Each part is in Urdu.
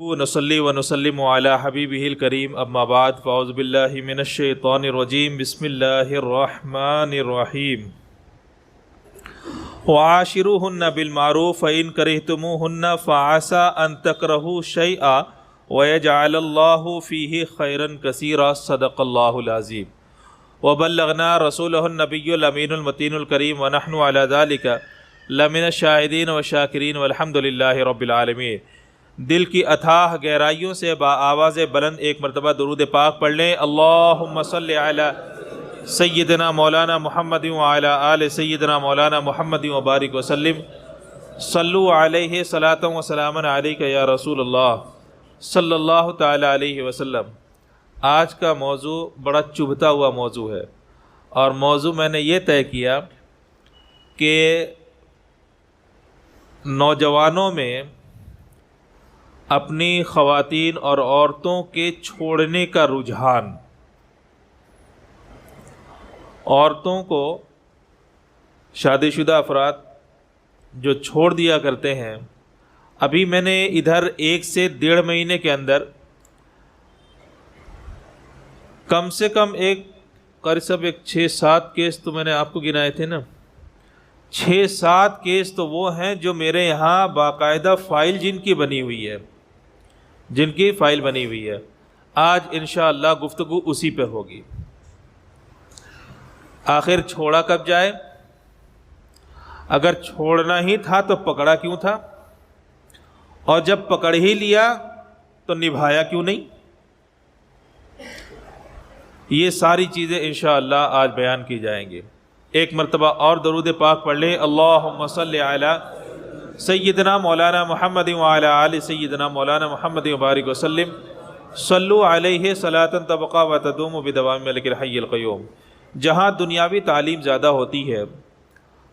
نصلی و نسلم علی حبیبہ الکریم اما بعد فاعوذ باللہ من الشیطان الرجیم بسم اللہ الرحمن الرحیم وعاشروہن بالمعروف فإن کرہتموہن فعسى ان تکرہوا شیئا ویجعل اللہ فیہ خیرا کثیرا صدق اللہ العظیم وبلغنا رسولہ النبی الامین المتین الکریم ونحن علی ذلک لمن الشاہدین والشاکرین والحمد للہ رب العالمین۔ دل کی اتھاہ گہرائیوں سے آواز بلند ایک مرتبہ درود پاک پڑھ لیں۔ اللہم صلی علی سیدنا مولانا محمد وعلی آل سیدنا مولانا محمد وبارک وسلم۔ صلو علیہ صلاۃ و سلام علیک یا رسول اللہ صلی اللہ تعالی علیہ وسلم۔ آج کا موضوع بڑا چبھتا ہوا موضوع ہے، اور موضوع میں نے یہ طے کیا کہ نوجوانوں میں اپنی خواتین اور عورتوں کے چھوڑنے کا رجحان، عورتوں کو شادی شدہ افراد جو چھوڑ دیا کرتے ہیں، ابھی میں نے ادھر 1 سے 1.5 مہینے کے اندر کم سے کم قریب 6-7 کیس تو میں نے آپ کو گنائے تھے نا، 6-7 کیس تو وہ ہیں جو میرے یہاں باقاعدہ فائل جن کی بنی ہوئی ہے۔ آج انشاءاللہ گفتگو اسی پہ ہوگی۔ آخر چھوڑا کب جائے؟ اگر چھوڑنا ہی تھا تو پکڑا کیوں تھا؟ اور جب پکڑ ہی لیا تو نبھایا کیوں نہیں؟ یہ ساری چیزیں انشاءاللہ آج بیان کی جائیں گے۔ ایک مرتبہ اور درود پاک پڑھ لیں۔ اللہم صلی علی سیدنا مولانا محمد وعلی آل سیدنا مولانا محمد وبارک وسلم۔ صلو علیہ صلاۃ تبقی و تدوم بدوام ملک الحی القیوم۔ جہاں دنیاوی تعلیم زیادہ ہوتی ہے،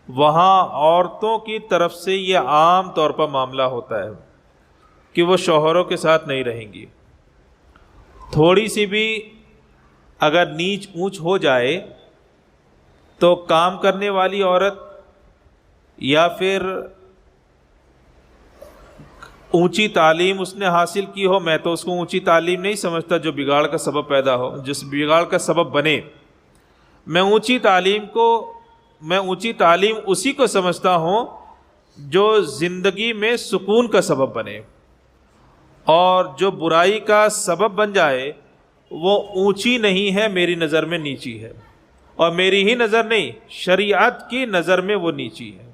وہاں عورتوں کی طرف سے یہ عام طور پر معاملہ ہوتا ہے کہ وہ شوہروں کے ساتھ نہیں رہیں گی۔ تھوڑی سی بھی اگر نیچ اونچ ہو جائے تو کام کرنے والی عورت یا پھر اونچی تعلیم اس نے حاصل کی ہو، میں تو اس کو اونچی تعلیم نہیں سمجھتا جو بگاڑ کا سبب پیدا ہو، جس بگاڑ کا سبب بنے۔ میں اونچی تعلیم اسی کو سمجھتا ہوں جو زندگی میں سکون کا سبب بنے، اور جو برائی کا سبب بن جائے وہ اونچی نہیں ہے، میری نظر میں نیچی ہے، اور میری ہی نظر نہیں، شریعت کی نظر میں وہ نیچی ہے۔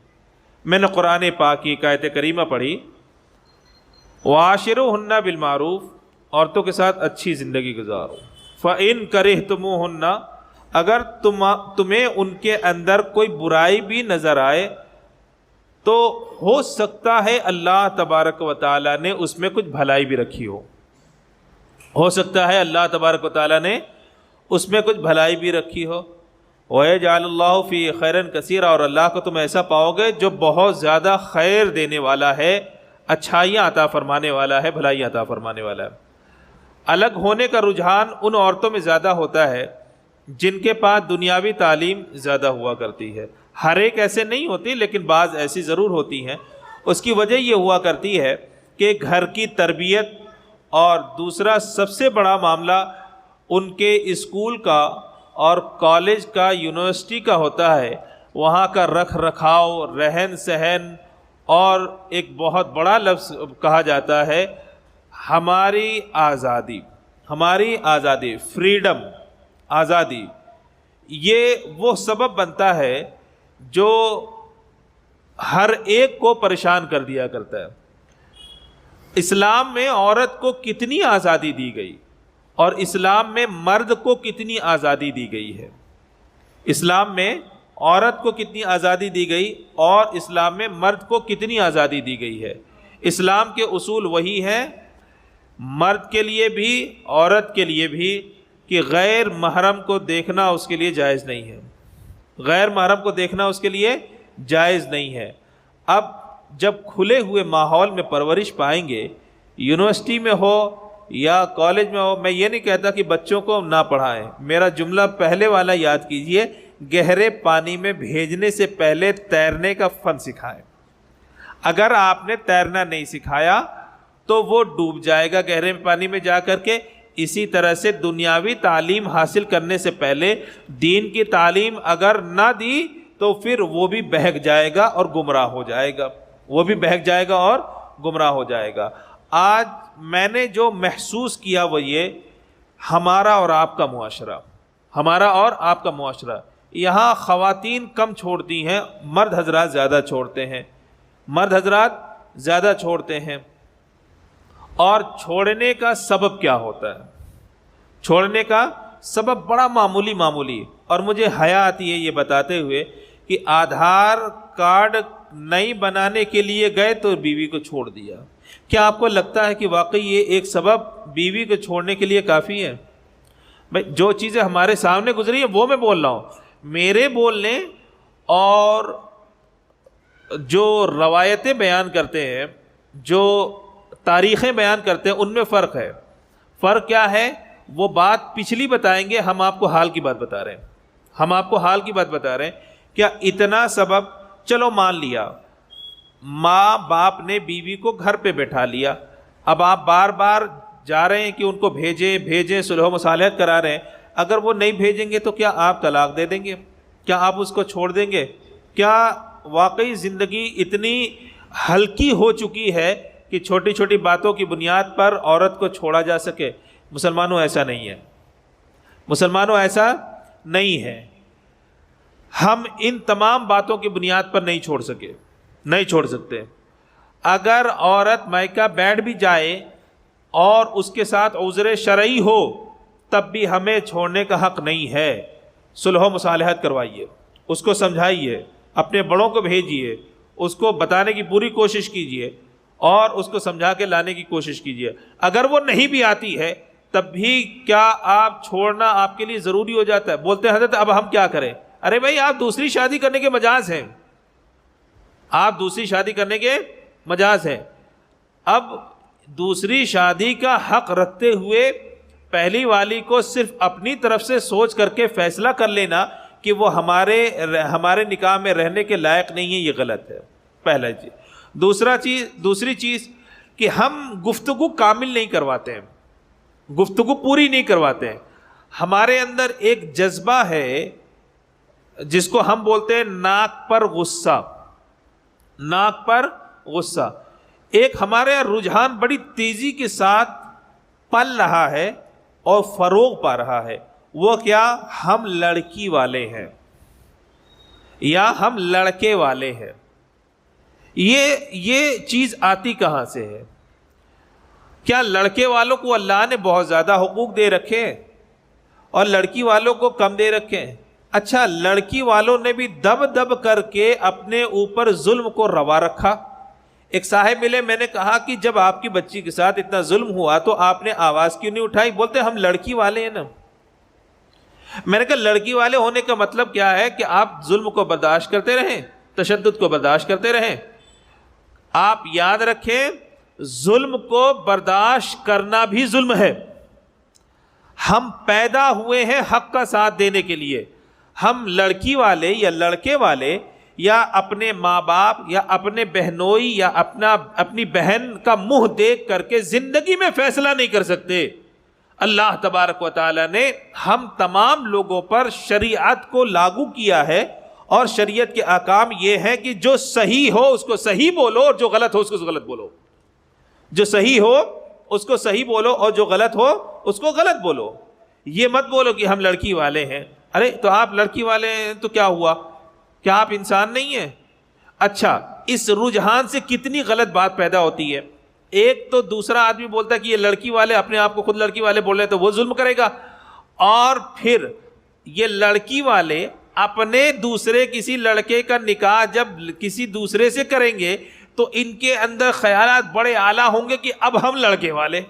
میں نے قرآن پاک کی ایک آیت کریمہ پڑھی، وعاشروہن بالمعروف، عورتوں کے ساتھ اچھی زندگی گزارو۔ فإن کرہتموہن، اگر تمہیں ان کے اندر کوئی برائی بھی نظر آئے تو ہو سکتا ہے اللہ تبارک و تعالیٰ نے اس میں کچھ بھلائی بھی رکھی ہو سکتا ہے اللہ تبارک و تعالیٰ نے اس میں کچھ بھلائی بھی رکھی ہو۔ وَيَجْعَلُ اللَّهُ فِي خَيْرًا كَثِيرًا، اور اللہ کو تم ایسا پاؤ گے جو بہت زیادہ خیر دینے والا ہے، اچھائیاں عطا فرمانے والا ہے، بھلائیاں عطا فرمانے والا ہے۔ الگ ہونے کا رجحان ان عورتوں میں زیادہ ہوتا ہے جن کے پاس دنیاوی تعلیم زیادہ ہوا کرتی ہے۔ ہر ایک ایسے نہیں ہوتی، لیکن بعض ایسی ضرور ہوتی ہیں۔ اس کی وجہ یہ ہوا کرتی ہے کہ گھر کی تربیت، اور دوسرا سب سے بڑا معاملہ ان کے اسکول کا اور کالج کا، یونیورسٹی کا ہوتا ہے۔ وہاں کا رکھ رکھاؤ، رہن سہن، اور ایک بہت بڑا لفظ کہا جاتا ہے ہماری آزادی، فریڈم، آزادی۔ یہ وہ سبب بنتا ہے جو ہر ایک کو پریشان کر دیا کرتا ہے۔ اسلام میں عورت کو کتنی آزادی دی گئی، اور اسلام میں مرد کو کتنی آزادی دی گئی ہے۔ اسلام میں عورت کو کتنی آزادی دی گئی، اور اسلام میں مرد کو کتنی آزادی دی گئی ہے۔ اسلام کے اصول وہی ہیں، مرد کے لیے بھی عورت کے لیے بھی، کہ غیر محرم کو دیکھنا اس کے لیے جائز نہیں ہے، غیر محرم کو دیکھنا اس کے لیے جائز نہیں ہے۔ اب جب کھلے ہوئے ماحول میں پرورش پائیں گے، یونیورسٹی میں ہو یا کالج میں ہو، میں یہ نہیں کہتا کہ بچوں کو نہ پڑھائیں، میرا جملہ پہلے والا یاد کیجئے، گہرے پانی میں بھیجنے سے پہلے تیرنے کا فن سکھائیں۔ اگر آپ نے تیرنا نہیں سکھایا تو وہ ڈوب جائے گا گہرے پانی میں جا کر کے۔ اسی طرح سے دنیاوی تعلیم حاصل کرنے سے پہلے دین کی تعلیم اگر نہ دی تو پھر وہ بھی بہک جائے گا اور گمراہ ہو جائے گا، وہ بھی بہک جائے گا اور گمراہ ہو جائے گا۔ آج میں نے جو محسوس کیا وہ یہ، ہمارا اور آپ کا معاشرہ، ہمارا اور آپ کا معاشرہ، یہاں خواتین کم چھوڑتی ہیں، مرد حضرات زیادہ چھوڑتے ہیں، مرد حضرات زیادہ چھوڑتے ہیں۔ اور چھوڑنے کا سبب کیا ہوتا ہے؟ چھوڑنے کا سبب بڑا معمولی، اور مجھے حیا آتی ہے یہ بتاتے ہوئے کہ آدھار کارڈ نہیں بنانے کے لیے گئے تو بیوی کو چھوڑ دیا۔ کیا آپ کو لگتا ہے کہ واقعی یہ ایک سبب بیوی کو چھوڑنے کے لیے کافی ہے؟ بھائی جو چیزیں ہمارے سامنے گزری ہیں وہ میں بول رہا ہوں، میرے بولنے اور جو روایتیں بیان کرتے ہیں، جو تاریخیں بیان کرتے ہیں، ان میں فرق ہے۔ فرق کیا ہے؟ وہ بات پچھلی بتائیں گے، ہم آپ کو حال کی بات بتا رہے ہیں، ہم آپ کو حال کی بات بتا رہے ہیں۔ کیا اتنا سبب، چلو مان لیا ماں باپ نے بیوی کو گھر پہ بیٹھا لیا، اب آپ بار بار جا رہے ہیں کہ ان کو بھیجیں، صلح و مصالحت کرا رہے ہیں، اگر وہ نہیں بھیجیں گے تو کیا آپ طلاق دے دیں گے؟ کیا آپ اس کو چھوڑ دیں گے؟ کیا واقعی زندگی اتنی ہلکی ہو چکی ہے کہ چھوٹی چھوٹی باتوں کی بنیاد پر عورت کو چھوڑا جا سکے؟ مسلمانوں ایسا نہیں ہے، مسلمانوں ایسا نہیں ہے۔ ہم ان تمام باتوں کی بنیاد پر نہیں چھوڑ سکتے۔ اگر عورت مائکہ بیٹھ بھی جائے اور اس کے ساتھ عذر شرعی ہو تب بھی ہمیں چھوڑنے کا حق نہیں ہے۔ صلح و مصالحت کروائیے، اس کو سمجھائیے، اپنے بڑوں کو بھیجیے، اس کو بتانے کی پوری کوشش کیجیے اور اس کو سمجھا کے لانے کی کوشش کیجیے۔ اگر وہ نہیں بھی آتی ہے تب بھی کیا آپ چھوڑنا آپ کے لیے ضروری ہو جاتا ہے؟ بولتے ہیں حضرت اب ہم کیا کریں؟ ارے بھائی آپ دوسری شادی کرنے کے مجاز ہیں، آپ دوسری شادی کرنے کے مجاز ہیں۔ اب دوسری شادی کا حق رکھتے ہوئے پہلی والی کو صرف اپنی طرف سے سوچ کر کے فیصلہ کر لینا کہ وہ ہمارے نکاح میں رہنے کے لائق نہیں ہے، یہ غلط ہے، پہلا چیز۔ دوسری چیز کہ ہم گفتگو کامل نہیں کرواتے ہیں، گفتگو پوری نہیں کرواتے ہیں۔ ہمارے اندر ایک جذبہ ہے جس کو ہم بولتے ہیں ناک پر غصہ، ناک پر غصہ۔ ایک ہمارے رجحان بڑی تیزی کے ساتھ پل رہا ہے اور فروغ پا رہا ہے، وہ کیا؟ ہم لڑکی والے ہیں یا ہم لڑکے والے ہیں۔ یہ چیز آتی کہاں سے ہے؟ کیا لڑکے والوں کو اللہ نے بہت زیادہ حقوق دے رکھے ہیں اور لڑکی والوں کو کم دے رکھے ہیں؟ اچھا، لڑکی والوں نے بھی دب کر کے اپنے اوپر ظلم کو روا رکھا۔ ایک صاحب ملے، میں نے کہا کہ جب آپ کی بچی کے ساتھ اتنا ظلم ہوا تو آپ نے آواز کیوں نہیں اٹھائی؟ بولتے ہم لڑکی والے ہیں نا۔ میں نے کہا لڑکی والے ہونے کا مطلب کیا ہے کہ آپ ظلم کو برداشت کرتے رہیں، تشدد کو برداشت کرتے رہیں۔ آپ یاد رکھیں، ظلم کو برداشت کرنا بھی ظلم ہے۔ ہم پیدا ہوئے ہیں حق کا ساتھ دینے کے لیے۔ ہم لڑکی والے یا لڑکے والے یا اپنے ماں باپ یا اپنے بہنوئی یا اپنی بہن کا منہ دیکھ کر کے زندگی میں فیصلہ نہیں کر سکتے۔ اللہ تبارک و تعالی نے ہم تمام لوگوں پر شریعت کو لاگو کیا ہے، اور شریعت کے احکام یہ ہے کہ جو صحیح ہو اس کو صحیح بولو اور جو غلط ہو اس کو غلط بولو۔ جو صحیح ہو اس کو صحیح بولو اور جو غلط ہو اس کو غلط بولو۔ یہ مت بولو کہ ہم لڑکی والے ہیں۔ ارے تو آپ لڑکی والے ہیں تو کیا ہوا؟ کیا آپ انسان نہیں ہیں؟ اچھا، اس رجحان سے کتنی غلط بات پیدا ہوتی ہے۔ ایک تو دوسرا آدمی بولتا ہے کہ یہ لڑکی والے، اپنے آپ کو خود لڑکی والے بول رہے ہیں تو وہ ظلم کرے گا، اور پھر یہ لڑکی والے اپنے دوسرے کسی لڑکے کا نکاح جب کسی دوسرے سے کریں گے تو ان کے اندر خیالات بڑے اعلیٰ ہوں گے کہ اب ہم لڑکے والے،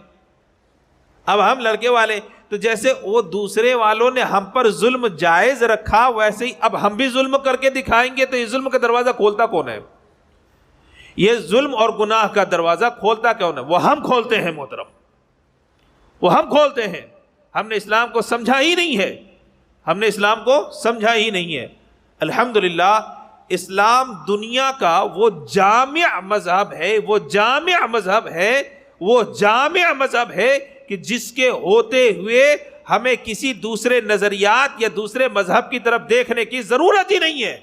اب ہم لڑکے والے۔ تو جیسے وہ دوسرے والوں نے ہم پر ظلم جائز رکھا، ویسے ہی اب ہم بھی ظلم کر کے دکھائیں گے تو یہ ظلم کا دروازہ کھولتا کون ہے؟ یہ ظلم اور گناہ کا دروازہ کھولتا کون ہے؟ وہ ہم کھولتے ہیں محترم، وہ ہم کھولتے ہیں۔ ہم نے اسلام کو سمجھا ہی نہیں ہے، ہم نے اسلام کو سمجھا ہی نہیں ہے۔ الحمدللہ اسلام دنیا کا وہ جامع مذہب ہے، وہ جامع مذہب ہے، وہ جامع مذہب ہے کہ جس کے ہوتے ہوئے ہمیں کسی دوسرے نظریات یا دوسرے مذہب کی طرف دیکھنے کی ضرورت ہی نہیں ہے.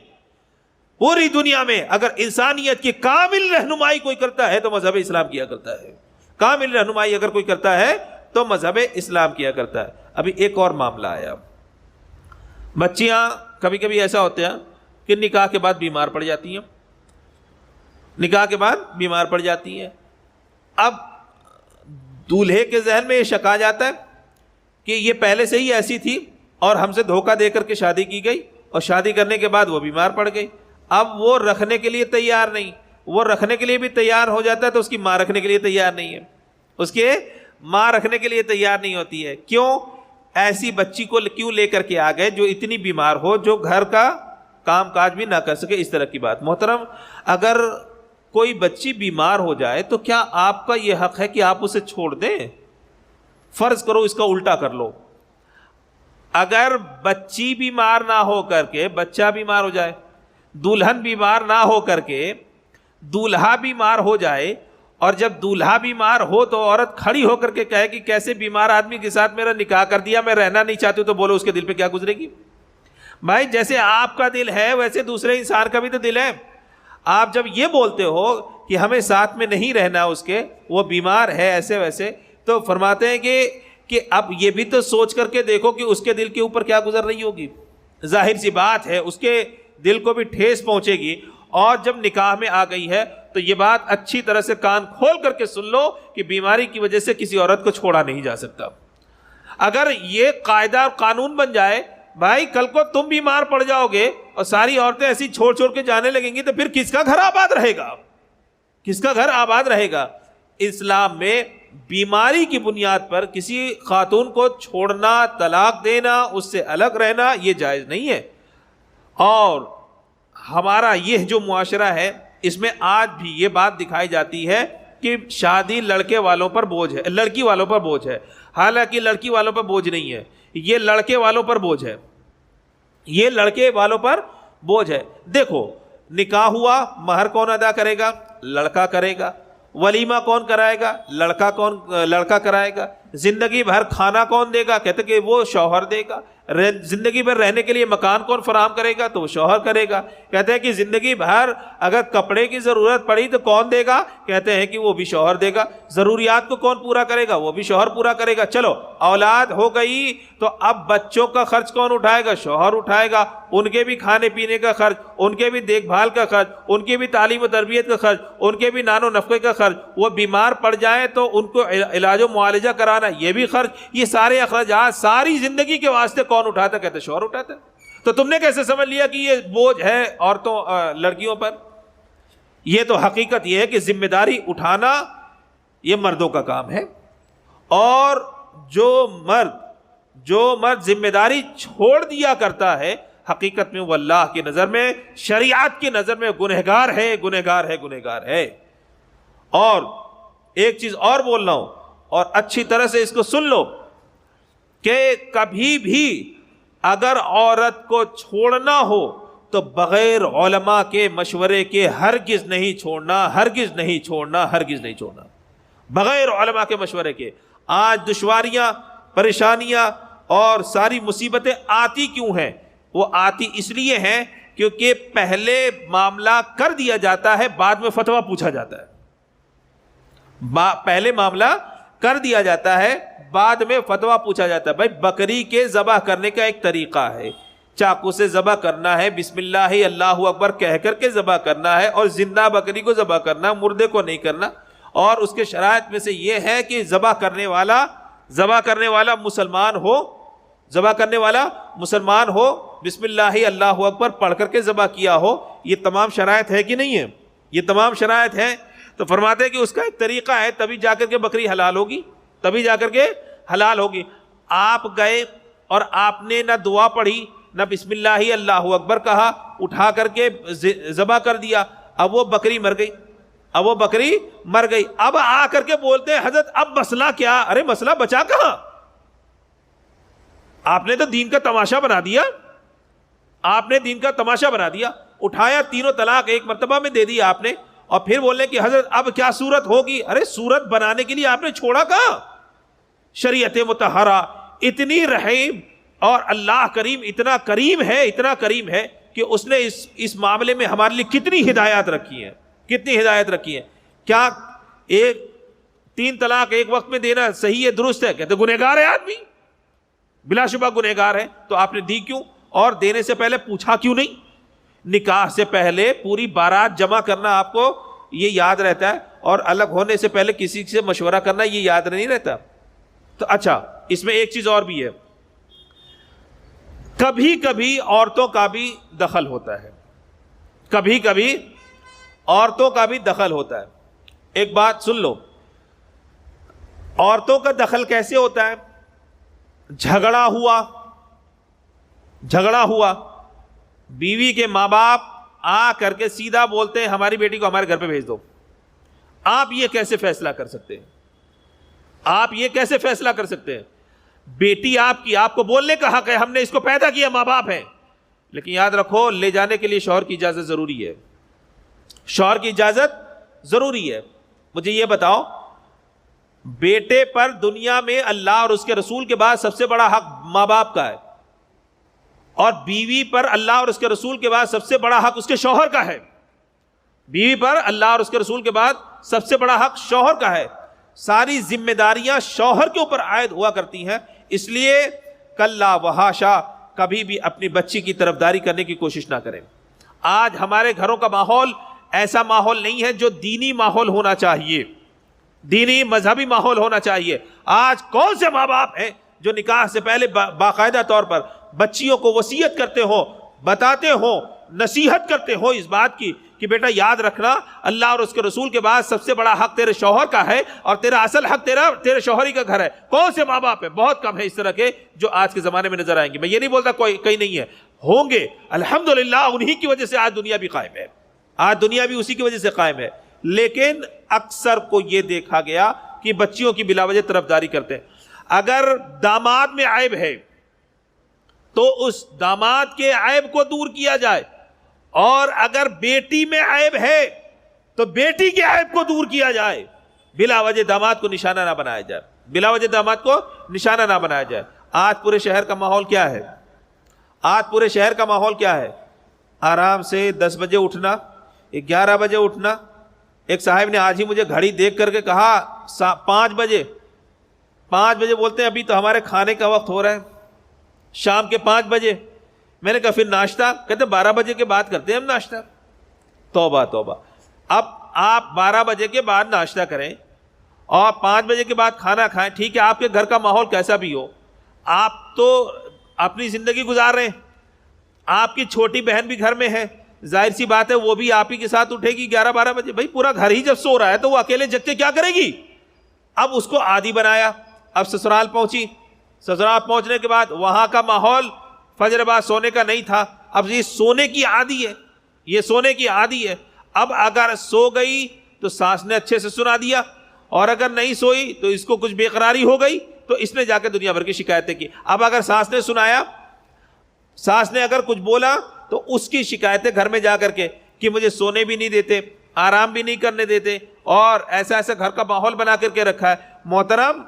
پوری دنیا میں اگر انسانیت کی کامل رہنمائی کوئی کرتا ہے تو مذہب اسلام کیا کرتا ہے. کامل رہنمائی اگر کوئی کرتا ہے تو مذہب اسلام کیا کرتا ہے. ابھی ایک اور معاملہ آیا. بچیاں کبھی کبھی ایسا ہوتا ہے کہ نکاح کے بعد بیمار پڑ جاتی ہیں. نکاح کے بعد بیمار پڑ جاتی ہیں. اب دولہے کے ذہن میں یہ شک آ جاتا ہے کہ یہ پہلے سے ہی ایسی تھی اور ہم سے دھوکہ دے کر کے شادی کی گئی, اور شادی کرنے کے بعد وہ بیمار پڑ گئی. اب وہ رکھنے کے لیے تیار نہیں. وہ رکھنے کے لیے بھی تیار ہو جاتا ہے تو اس کی ماں رکھنے کے لیے تیار نہیں ہے. اس کے ماں رکھنے کے لیے تیار نہیں ہوتی ہے. کیوں؟ ایسی بچی کو کیوں لے کر کے آ گئے جو اتنی بیمار ہو, جو گھر کا کام کاج بھی نہ کر سکے, اس طرح کی بات. محترم, اگر کوئی بچی بیمار ہو جائے تو کیا آپ کا یہ حق ہے کہ آپ اسے چھوڑ دیں؟ فرض کرو اس کا الٹا کر لو. اگر بچی بیمار نہ ہو کر کے بچہ بیمار ہو جائے, دلہن بیمار نہ ہو کر کے دولہا بیمار ہو جائے, اور جب دولہا بیمار ہو تو عورت کھڑی ہو کر کے کہے کہ کیسے بیمار آدمی کے ساتھ میرا نکاح کر دیا, میں رہنا نہیں چاہتی, تو بولو اس کے دل پہ کیا گزرے گی؟ بھائی جیسے آپ کا دل ہے ویسے دوسرے انسان کا بھی تو دل ہے. آپ جب یہ بولتے ہو کہ ہمیں ساتھ میں نہیں رہنا اس کے, وہ بیمار ہے ایسے ویسے, تو فرماتے ہیں کہ اب یہ بھی تو سوچ کر کے دیکھو کہ اس کے دل کے اوپر کیا گزر رہی ہوگی. ظاہر سی بات ہے اس کے دل کو بھی ٹھیس پہنچے گی. اور جب نکاح میں آ گئی ہے تو یہ بات اچھی طرح سے کان کھول کر کے سن لو کہ بیماری کی وجہ سے کسی عورت کو چھوڑا نہیں جا سکتا. اگر یہ قاعدہ اور قانون بن جائے, بھائی کل کو تم بیمار پڑ جاؤ گے اور ساری عورتیں ایسی چھوڑ چھوڑ کے جانے لگیں گی, تو پھر کس کا گھر آباد رہے گا؟ کس کا گھر آباد رہے گا؟ اسلام میں بیماری کی بنیاد پر کسی خاتون کو چھوڑنا, طلاق دینا, اس سے الگ رہنا یہ جائز نہیں ہے. اور ہمارا یہ جو معاشرہ ہے اس میں آج بھی یہ بات دکھائی جاتی ہے کہ شادی لڑکے والوں پر بوجھ ہے, لڑکی والوں پر بوجھ ہے. حالانکہ لڑکی والوں پر بوجھ نہیں ہے, یہ لڑکے والوں پر بوجھ ہے. یہ لڑکے والوں پر بوجھ ہے. دیکھو, نکاح ہوا, مہر کون ادا کرے گا؟ لڑکا کرے گا. ولیمہ کون کرائے گا؟ لڑکا کرائے گا. زندگی بھر کھانا کون دے گا؟ کہتے کہ وہ شوہر دے گا. زندگی بھر رہنے کے لیے مکان کون فراہم کرے گا؟ تو وہ شوہر کرے گا. کہتے ہیں کہ زندگی بھر اگر کپڑے کی ضرورت پڑی تو کون دے گا؟ کہتے ہیں کہ وہ بھی شوہر دے گا. ضروریات کو کون پورا کرے گا؟ وہ بھی شوہر پورا کرے گا. چلو اولاد ہو گئی تو اب بچوں کا خرچ کون اٹھائے گا؟ شوہر اٹھائے گا. ان کے بھی کھانے پینے کا خرچ, ان کے بھی دیکھ بھال کا خرچ, ان کی بھی تعلیم و تربیت کا خرچ, ان کے بھی نان و نفقے کا خرچ. وہ بیمار پڑ جائیں تو ان کو علاج و معالجہ کرانا, یہ بھی خرچ. یہ سارے اخراجات ساری زندگی کے واسطے کون اٹھاتا؟ کہتے شوہر اٹھاتا. تو تم نے کیسے سمجھ لیا کہ یہ بوجھ ہے عورتوں لڑکیوں پر؟ یہ تو حقیقت یہ ہے کہ ذمہ داری اٹھانا یہ مردوں کا کام ہے. اور جو مرد ذمہ داری چھوڑ دیا کرتا ہے حقیقت میں وہ اللہ کی نظر میں, شریعت کی نظر میں گنہگار ہے. اور ایک چیز اور بول رہا ہوں, اور اچھی طرح سے اس کو سن لو, کہ کبھی بھی اگر عورت کو چھوڑنا ہو تو بغیر علماء کے مشورے کے ہرگز نہیں چھوڑنا. بغیر علماء کے مشورے کے. آج دشواریاں, پریشانیاں اور ساری مصیبتیں آتی کیوں ہیں؟ وہ آتی اس لیے ہیں کیونکہ پہلے معاملہ کر دیا جاتا ہے, بعد میں فتویٰ پوچھا جاتا ہے. پہلے معاملہ کر دیا جاتا ہے, بعد میں فتویٰ پوچھا جاتا ہے. بھائی بکری کے ذبح کرنے کا ایک طریقہ ہے, چاقو سے ذبح کرنا ہے, بسم اللہ اللہ اکبر کہہ کر کے ذبح کرنا ہے, اور زندہ بکری کو ذبح کرنا, مردے کو نہیں کرنا. اور اس کے شرائط میں سے یہ ہے کہ ذبح کرنے والا مسلمان ہو, بسم اللہ اللہ اکبر پڑھ کر کے ذبح کیا ہو. یہ تمام شرائط ہے کہ نہیں ہے؟ یہ تمام شرائط ہیں. تو فرماتے ہیں کہ اس کا ایک طریقہ ہے, تبھی جا کر کے بکری حلال ہوگی. آپ گئے اور آپ نے نہ دعا پڑھی نہ بسم اللہ اللہ اکبر کہا, اٹھا کر کے ذبح کر دیا. اب وہ بکری مر گئی. اب آ کر کے بولتے ہیں حضرت اب مسئلہ کیا؟ ارے مسئلہ بچا کہاں؟ آپ نے تو دین کا تماشا بنا دیا. اٹھایا, تینوں طلاق ایک مرتبہ میں دے دیا آپ نے, اور پھر بولنے کہ حضرت اب کیا صورت ہوگی. ارے صورت بنانے کے لیے آپ نے چھوڑا کہاں؟ شریعت مطہرہ اتنی رحیم اور اللہ کریم اتنا کریم ہے کہ اس نے اس معاملے میں ہمارے لیے کتنی ہدایات رکھی ہیں. کیا ایک 3 طلاق ایک وقت میں دینا صحیح ہے، درست ہے؟ کہتے گنہگار ہے آدمی، بلا شبہ گنہگار ہے. تو آپ نے دی کیوں؟ اور دینے سے پہلے پوچھا کیوں نہیں؟ نکاح سے پہلے پوری بارات جمع کرنا آپ کو یہ یاد رہتا ہے، اور الگ ہونے سے پہلے کسی سے مشورہ کرنا یہ یاد نہیں رہتا. تو اچھا، اس میں ایک چیز اور بھی ہے، کبھی کبھی عورتوں کا بھی دخل ہوتا ہے، کبھی کبھی عورتوں کا بھی دخل ہوتا ہے. ایک بات سن لو، عورتوں کا دخل کیسے ہوتا ہے؟ جھگڑا ہوا، بیوی کے ماں باپ آ کر کے سیدھا بولتے ہیں ہماری بیٹی کو ہمارے گھر پہ بھیج دو. آپ یہ کیسے فیصلہ کر سکتے ہیں؟ آپ یہ کیسے فیصلہ کر سکتے ہیں؟ بیٹی آپ کی، آپ کو بولنے کا حق ہے، ہم نے اس کو پیدا کیا، ماں باپ ہیں، لیکن یاد رکھو لے جانے کے لیے شوہر کی اجازت ضروری ہے. شوہر کی اجازت ضروری ہے. مجھے یہ بتاؤ، بیٹے پر دنیا میں اللہ اور اس کے رسول کے بعد سب سے بڑا حق ماں باپ کا ہے، اور بیوی پر اللہ اور اس کے رسول کے بعد سب سے بڑا حق اس کے شوہر کا ہے. بیوی پر اللہ اور اس کے رسول کے بعد سب سے بڑا حق شوہر کا ہے. ساری ذمہ داریاں شوہر کے اوپر عائد ہوا کرتی ہیں. اس لیے کلا وحاشا کبھی بھی اپنی بچی کی طرفداری کرنے کی کوشش نہ کریں. آج ہمارے گھروں کا ماحول ایسا ماحول نہیں ہے جو دینی ماحول ہونا چاہیے، دینی مذہبی ماحول ہونا چاہیے. آج کون سے ماں باپ ہیں جو نکاح سے پہلے باقاعدہ طور پر بچیوں کو وصیت کرتے ہو، بتاتے ہو، نصیحت کرتے ہو اس بات کی کہ بیٹا یاد رکھنا اللہ اور اس کے رسول کے بعد سب سے بڑا حق تیرے شوہر کا ہے، اور تیرا اصل حق تیرے شوہر ہی کا گھر ہے. کون سے ماں باپ ہیں؟ بہت کم ہے اس طرح کے جو آج کے زمانے میں نظر آئیں گے. میں یہ نہیں بولتا کوئی کہیں نہیں ہے، ہوں گے الحمدللہ، انہی کی وجہ سے آج دنیا بھی قائم ہے، آج دنیا بھی اسی کی وجہ سے قائم ہے. لیکن اکثر کو یہ دیکھا گیا کہ بچیوں کی بلا وجہ طرفداری کرتے ہیں. اگر داماد میں عیب ہے تو اس داماد کے عیب کو دور کیا جائے، اور اگر بیٹی میں عیب ہے تو بیٹی کے عیب کو دور کیا جائے. بلا وجہ داماد کو نشانہ نہ بنایا جائے، بلا وجہ داماد کو نشانہ نہ بنایا جائے. آج پورے شہر کا ماحول کیا ہے؟ آج پورے شہر کا ماحول کیا ہے؟ آرام سے 10 بجے اٹھنا، 11 بجے اٹھنا. ایک صاحب نے آج ہی مجھے گھڑی دیکھ کر کے کہا 5 بجے بولتے ہیں ابھی تو ہمارے کھانے کا وقت ہو رہا ہے، شام کے 5 بجے. میں نے کہا پھر ناشتہ؟ کہتے 12 بجے کے بعد کرتے ہیں ہم ناشتہ. توبہ توبہ. اب آپ 12 بجے کے بعد ناشتہ کریں اور 5 بجے کے بعد کھانا کھائیں، ٹھیک ہے آپ کے گھر کا ماحول کیسا بھی ہو، آپ تو اپنی زندگی گزار رہے ہیں. آپ کی چھوٹی بہن بھی گھر میں ہے، ظاہر سی بات ہے وہ بھی آپ ہی کے ساتھ اٹھے گی 11-12 بجے. بھائی پورا گھر ہی جب سو رہا ہے تو وہ اکیلے جگ کے کیا کرے گی؟ اب اس کو عادی بنایا. اب سسرال پہنچی، سسرال پہنچنے کے بعد وہاں کا ماحول فجر بعد سونے کا نہیں تھا. اب یہ سونے کی عادی ہے، یہ سونے کی عادی ہے. اب اگر سو گئی تو ساس نے اچھے سے سنا دیا، اور اگر نہیں سوئی تو اس کو کچھ بے قراری ہو گئی تو اس نے جا کے دنیا بھر کی شکایتیں کی. اب اگر ساس نے سنایا، ساس نے اگر کچھ بولا تو اس کی شکایتیں گھر میں جا کر کے کہ مجھے سونے بھی نہیں دیتے، آرام بھی نہیں کرنے دیتے، اور ایسا ایسا گھر کا ماحول بنا کر کے رکھا ہے. محترم،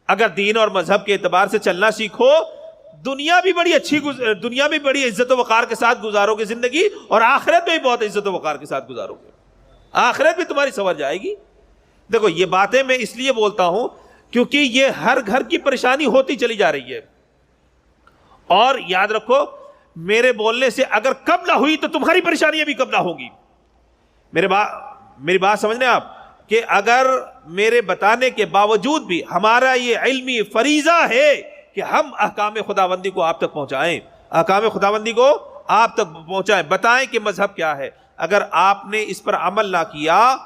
اگر دین اور مذہب کے اعتبار سے چلنا سیکھو، دنیا بھی بڑی عزت و وقار کے ساتھ گزارو گے زندگی، اور آخرت میں بھی بہت عزت و وقار کے ساتھ گزارو گے. آخرت بھی تمہاری سنور جائے گی. دیکھو یہ باتیں میں اس لیے بولتا ہوں کیونکہ یہ ہر گھر کی پریشانی ہوتی چلی جا رہی ہے. اور یاد رکھو میرے بولنے سے اگر کم نہ ہوئی تو تمہاری پریشانیاں بھی کم نہ ہوگی. میری بات سمجھنے آپ کہ اگر میرے بتانے کے باوجود بھی ہمارا یہ علمی فریضہ ہے کہ ہم احکام خداوندی کو آپ تک پہنچائیں، احکام خداوندی کو آپ تک پہنچائیں، بتائیں کہ مذہب کیا ہے. اگر آپ نے اس پر عمل نہ کیا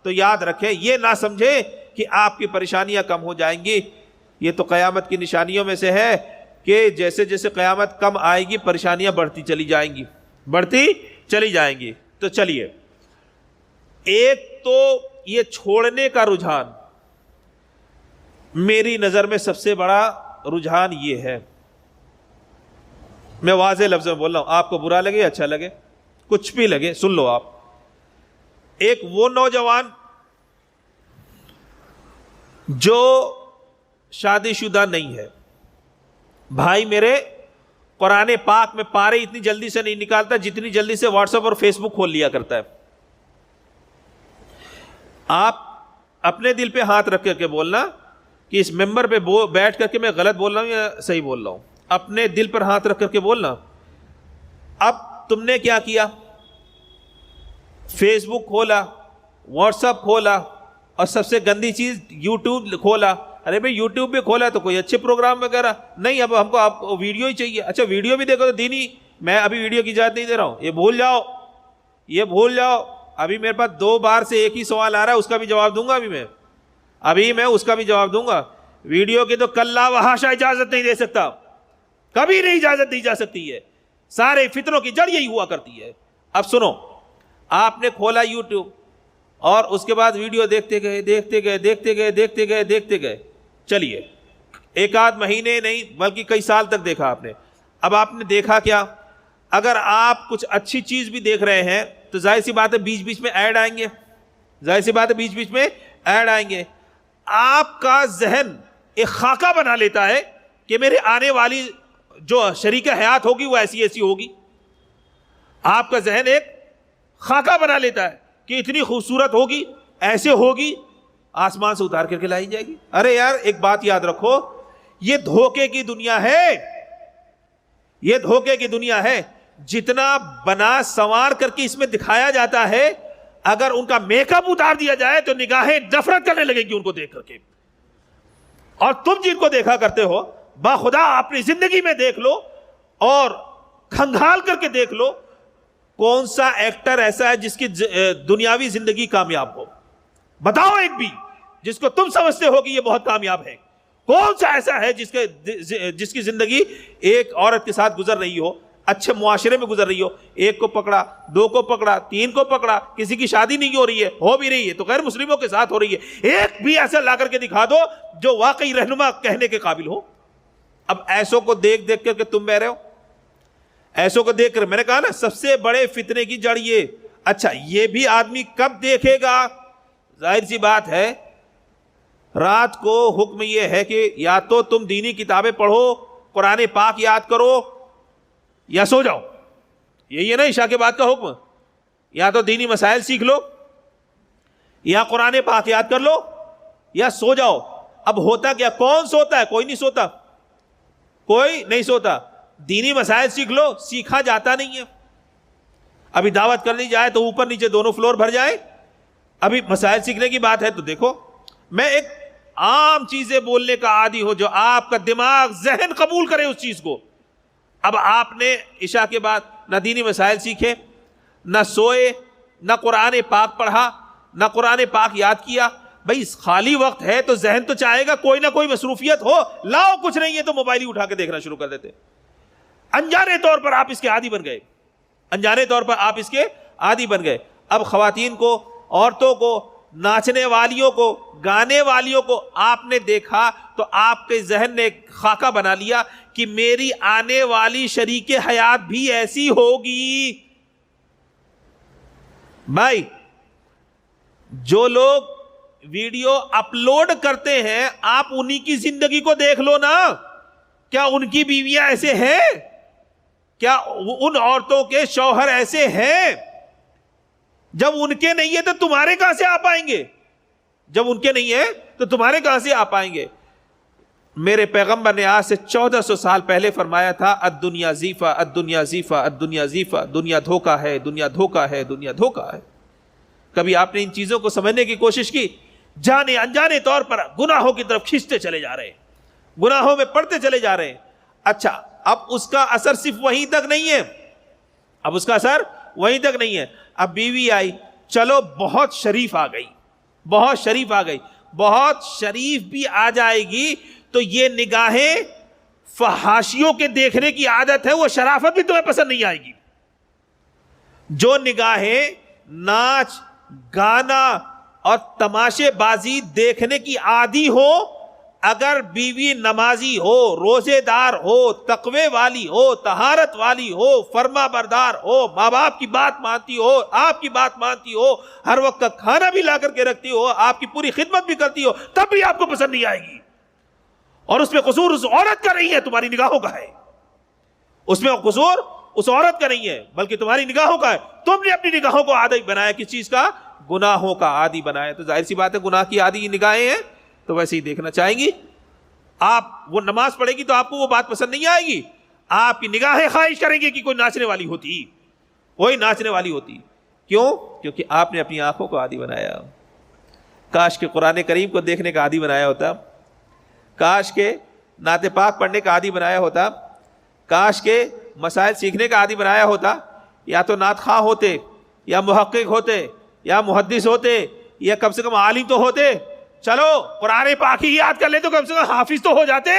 تو یاد رکھیں، یہ نہ سمجھیں کہ آپ کی پریشانیاں کم ہو جائیں گی. یہ تو قیامت کی نشانیوں میں سے ہے کہ جیسے جیسے قیامت کم آئے گی پریشانیاں بڑھتی چلی جائیں گی، بڑھتی چلی جائیں گی. تو چلیے، ایک تو یہ چھوڑنے کا رجحان، میری نظر میں سب سے بڑا رجحان یہ ہے. میں واضح لفظ میں بول رہا ہوں، آپ کو برا لگے اچھا لگے کچھ بھی لگے سن لو آپ. ایک وہ نوجوان جو شادی شدہ نہیں ہے، بھائی میرے قرآن پاک میں پارے اتنی جلدی سے نہیں نکالتا جتنی جلدی سے واٹس ایپ اور فیس بک کھول لیا کرتا ہے. آپ اپنے دل پہ ہاتھ رکھ کر کے بولنا کہ اس ممبر پہ بیٹھ کر کے میں غلط بول رہا ہوں یا صحیح بول رہا ہوں. اپنے دل پر ہاتھ رکھ کر کے بولنا. اب تم نے کیا کیا؟ فیس بک کھولا، واٹس ایپ کھولا، اور سب سے گندی چیز یوٹیوب کھولا. ارے بھائی یوٹیوب بھی کھولا تو کوئی اچھے پروگرام وغیرہ نہیں، اب ہم کو آپ کو ویڈیو ہی چاہیے. اچھا ویڈیو بھی دیکھو تو دینی، میں ابھی ویڈیو کی اجازت نہیں دے رہا ہوں، یہ بھول جاؤ، یہ بھول جاؤ. ابھی میرے پاس 2 بار سے ایک ہی سوال آ رہا ہے، اس کا بھی جواب دوں گا. ابھی میں اس کا بھی جواب دوں گا. ویڈیو کی تو کلا وحاشا اجازت نہیں دے سکتا، کبھی نہیں اجازت دی جا سکتی ہے. سارے فتنوں کی جڑ یہی ہوا کرتی ہے. اب سنو، آپ نے کھولا یوٹیوب اور اس کے بعد ویڈیو دیکھتے گئے دیکھتے گئے دیکھتے گئے دیکھتے گئے دیکھتے گئے، چلیے 1 مہینے نہیں بلکہ کئی سال تک دیکھا آپ نے. اب آپ نے دیکھا کیا؟ اگر آپ کچھ اچھی چیز بھی دیکھ رہے ہیں تو ظاہر سی بات ہے بیچ بیچ میں ایڈ آئیں گے، ظاہر سی بات ہے بیچ بیچ میں ایڈ آئیں گے. آپ کا ذہن ایک خاکہ بنا لیتا ہے کہ میرے آنے والی جو شریک حیات ہوگی وہ ایسی ایسی ہوگی. آپ کا ذہن ایک خاکہ بنا لیتا ہے کہ اتنی خوبصورت ہوگی، ایسے ہوگی، آسمان سے اتار کر کے لائی جائے گی. ارے یار ایک بات یاد رکھو، یہ دھوکے کی دنیا ہے، یہ دھوکے کی دنیا ہے. جتنا بنا سنوار کر کے اس میں دکھایا جاتا ہے، اگر ان کا میک اپ اتار دیا جائے تو نگاہیں نفرت کرنے لگے گی ان کو دیکھ کر کے. اور تم جن کو دیکھا کرتے ہو باخدا اپنی زندگی میں دیکھ لو اور کھنگال کر کے دیکھ لو کون سا ایکٹر ایسا ہے جس کی دنیاوی زندگی کامیاب ہو. بتاؤ ایک بھی جس کو تم سمجھتے ہو کہ یہ بہت کامیاب ہے. کون سا ایسا ہے جس کی زندگی ایک عورت کے ساتھ گزر رہی ہو، اچھے معاشرے میں گزر رہی ہو، 1 کو پکڑا، 2 کو پکڑا، 3 کو پکڑا، کسی کی شادی نہیں ہو رہی ہے، ہو بھی رہی ہے تو غیر مسلموں کے ساتھ ہو رہی ہے. ایک بھی ایسا لا کر کے دکھا دو جو واقعی رہنما کہنے کے قابل ہو. اب ایسوں کو دیکھ دیکھ کر کے تم بہ رہے ہو، ایسوں کو دیکھ کر. میں نے کہا نا سب سے بڑے فتنے کی جڑ یہ. اچھا یہ بھی آدمی کب دیکھے گا؟ ظاہر سی بات ہے رات کو حکم یہ ہے کہ یا تو تم دینی کتابیں پڑھو، قرآن پاک یاد کرو، یا سو جاؤ. یہی ہے نا عشاء کے بعد کا حکم. یا تو دینی مسائل سیکھ لو، یا قرآن پاک یاد کر لو، یا سو جاؤ. اب ہوتا کیا؟ کون سوتا ہے؟ کوئی نہیں سوتا، کوئی نہیں سوتا. دینی مسائل سیکھ لو، سیکھا جاتا نہیں ہے. ابھی دعوت کر لی جائے تو اوپر نیچے دونوں فلور بھر جائے. ابھی مسائل سیکھنے کی بات ہے تو دیکھو میں ایک عام چیزیں بولنے کا عادی ہوں جو آپ کا دماغ ذہن قبول کرے اس چیز کو. اب آپ نے عشاء کے بعد نہ دینی مسائل سیکھے، نہ سوئے، نہ قرآن پاک پڑھا، نہ قرآن پاک یاد کیا. بھائی خالی وقت ہے تو ذہن تو چاہے گا کوئی نہ کوئی مصروفیت ہو. لاؤ کچھ نہیں ہے تو موبائل ہی اٹھا کے دیکھنا شروع کر دیتے. انجانے طور پر آپ اس کے عادی بن گئے، انجانے طور پر آپ اس کے عادی بن گئے. اب خواتین کو، عورتوں کو، ناچنے والیوں کو، گانے والیوں کو آپ نے دیکھا تو آپ کے ذہن نے ایک خاکہ بنا لیا کہ میری آنے والی شریک حیات بھی ایسی ہوگی. بھائی جو لوگ ویڈیو اپلوڈ کرتے ہیں آپ انہی کی زندگی کو دیکھ لو نا. کیا ان کی بیویاں ایسے ہیں؟ کیا ان عورتوں کے شوہر ایسے ہیں؟ جب ان کے نہیں ہے تو تمہارے کہاں سے آ پائیں گے؟ جب ان کے نہیں ہے تو تمہارے کہاں سے آ پائیں گے؟ میرے پیغمبر نے آج سے 1400 سال پہلے فرمایا تھا الدنیا زیفہ، الدنیا زیفہ، الدنیا زیفہ. دنیا دھوکہ ہے، دنیا دھوکہ ہے، دنیا دھوکہ ہے. کبھی آپ نے ان چیزوں کو سمجھنے کی کوشش کی؟ جانے انجانے طور پر گناہوں کی طرف کھینچتے چلے جا رہے ہیں، گناہوں میں پڑتے چلے جا رہے ہیں. اچھا اب اس کا اثر صرف وہیں تک نہیں ہے، اب اس کا اثر وہیں تک نہیں ہے. اب بیوی آئی، چلو بہت شریف آ گئی، بہت شریف آ گئی، بہت شریف بھی آ جائے گی تو یہ نگاہیں فحاشیوں کے دیکھنے کی عادت ہے، وہ شرافت بھی تمہیں پسند نہیں آئے گی. جو نگاہیں ناچ گانا اور تماشے بازی دیکھنے کی عادی ہو اگر بیوی نمازی ہو، روزے دار ہو، تقوی والی ہو، طہارت والی ہو، فرما بردار ہو، ماں باپ کی بات مانتی ہو، آپ کی بات مانتی ہو، ہر وقت کا کھانا بھی لا کر کے رکھتی ہو، آپ کی پوری خدمت بھی کرتی ہو، تب بھی آپ کو پسند نہیں آئے گی. اور اس میں قصور اس عورت کا نہیں ہے، تمہاری نگاہوں کا ہے. اس میں قصور اس عورت کا نہیں ہے بلکہ تمہاری نگاہوں کا ہے. تم نے اپنی نگاہوں کو عادی بنایا. کس چیز کا؟ گناہوں کا عادی بنایا. تو ظاہر سی بات ہے گناہ کی عادی نگاہیں ہیں تو ویسے ہی دیکھنا چاہیں گی. آپ وہ نماز پڑھے گی تو آپ کو وہ بات پسند نہیں آئے گی. آپ کی نگاہیں خواہش کریں گے کہ کوئی ناچنے والی ہوتی، کوئی ناچنے والی ہوتی. کیوں؟ کیونکہ آپ نے اپنی آنکھوں کو عادی بنایا. کاش کہ قرآن کریم کو دیکھنے کا عادی بنایا ہوتا، کاش کہ نعت پاک پڑھنے کا عادی بنایا ہوتا، کاش کہ مسائل سیکھنے کا عادی بنایا ہوتا. یا تو نعت خواہ ہوتے، یا محقق ہوتے، یا محدث ہوتے، یا کم سے کم عالم تو ہوتے. چلو قرآن پاک ہی یاد کر لے تو کم سے کم حافظ تو ہو جاتے.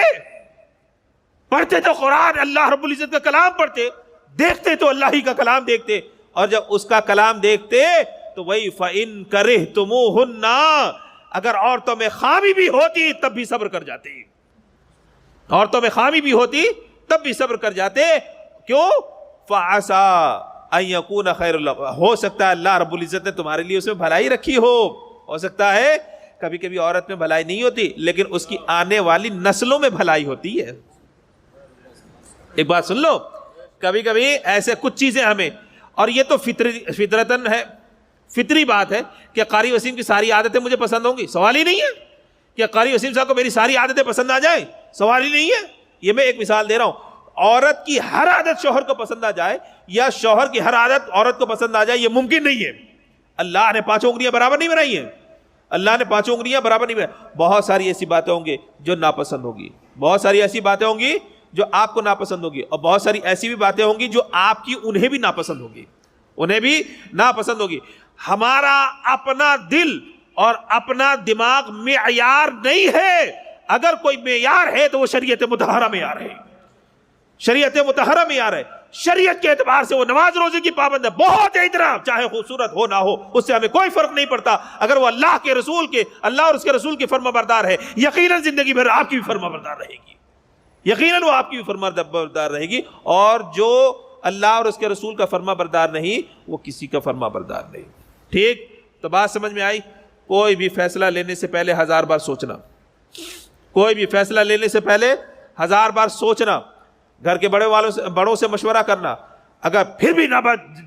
پڑھتے تو قرآن اللہ رب العزت کا کلام پڑھتے، دیکھتے تو اللہ ہی کا کلام دیکھتے. اور جب اس کا کلام دیکھتے تو وہی فَإِن كَرِهْتُمُوهُنَّ، اگر عورتوں میں خامی بھی ہوتی تب بھی صبر کر جاتے. عورتوں میں خامی بھی ہوتی تب بھی صبر کر جاتے. کیوں؟ فَعَسَىٰ أَن يَكُونَ خَيْرٌ لَكُمْ، ہو سکتا ہے اللہ رب العزت نے تمہارے لیے اس میں بھلائی رکھی ہو سکتا ہے. کبھی کبھی عورت میں بھلائی نہیں ہوتی لیکن اس کی آنے والی نسلوں میں بھلائی ہوتی ہے. ایک بات سن لو، کبھی کبھی ایسے کچھ چیزیں ہمیں، اور یہ تو فطرتاً ہے، فطری بات ہے کہ قاری وسیم کی ساری عادتیں مجھے پسند ہوں گی، سوال ہی نہیں ہے. کہ قاری وسیم صاحب کو میری ساری عادتیں پسند آ جائیں، سوال ہی نہیں ہے. یہ میں ایک مثال دے رہا ہوں. عورت کی ہر عادت شوہر کو پسند آ جائے یا شوہر کی ہر عادت عورت کو پسند آ جائے یہ ممکن نہیں ہے. اللہ نے 5 انگلیاں برابر نہیں بنائی ہیں. اللہ نے 5 انگلیاں برابر نہیں بنائی. بہت ساری ایسی باتیں ہوں گی جو ناپسند ہوگی، بہت ساری ایسی باتیں ہوں گی جو آپ کو ناپسند ہوگی، اور بہت ساری ایسی بھی باتیں ہوں گی جو آپ کی انہیں بھی ناپسند ہوگی، انہیں بھی ناپسند ہوگی. ہمارا اپنا دل اور اپنا دماغ معیار نہیں ہے. اگر کوئی معیار ہے تو وہ شریعت مطہرہ معیار ہے. شریعت مطہرہ معیار ہے. شریعت کے اعتبار سے وہ نماز روزے کی پابند ہے. بہت احترام، چاہے خوبصورت ہو نہ ہو، اس سے ہمیں کوئی فرق نہیں پڑتا. اگر وہ اللہ کے رسول کے، اللہ اور اس کے رسول کے فرما بردار ہے، یقیناً زندگی بھر آپ کی بھی فرما بردار رہے گی. یقیناً وہ آپ کی بھی فرما بردار رہے گی. اور جو اللہ اور اس کے رسول کا فرما بردار نہیں وہ کسی کا فرما بردار نہیں. ٹھیک؟ تو بات سمجھ میں آئی؟ کوئی بھی فیصلہ لینے سے پہلے 1000 بار سوچنا. کوئی بھی فیصلہ لینے سے پہلے 1000 بار سوچنا. گھر کے بڑوں سے مشورہ کرنا. اگر پھر بھی نہ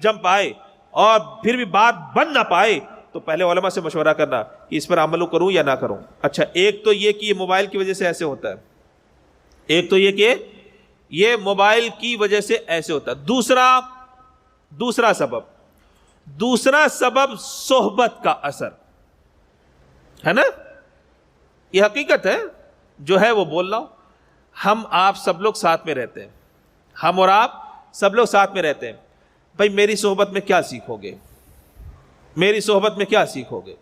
جم پائے اور پھر بھی بات بن نہ پائے تو پہلے علماء سے مشورہ کرنا کہ اس پر عمل کروں یا نہ کروں. اچھا، ایک تو یہ کہ یہ موبائل کی وجہ سے ایسے ہوتا ہے، ایک تو یہ کہ یہ موبائل کی وجہ سے ایسے ہوتا ہے. دوسرا سبب صحبت کا اثر ہے نا. یہ حقیقت ہے، جو ہے وہ بول رہا ہوں. ہم آپ سب لوگ ساتھ میں رہتے ہیں، ہم اور آپ سب لوگ ساتھ میں رہتے ہیں. بھائی میری صحبت میں کیا سیکھو گے؟ میری صحبت میں کیا سیکھو گے؟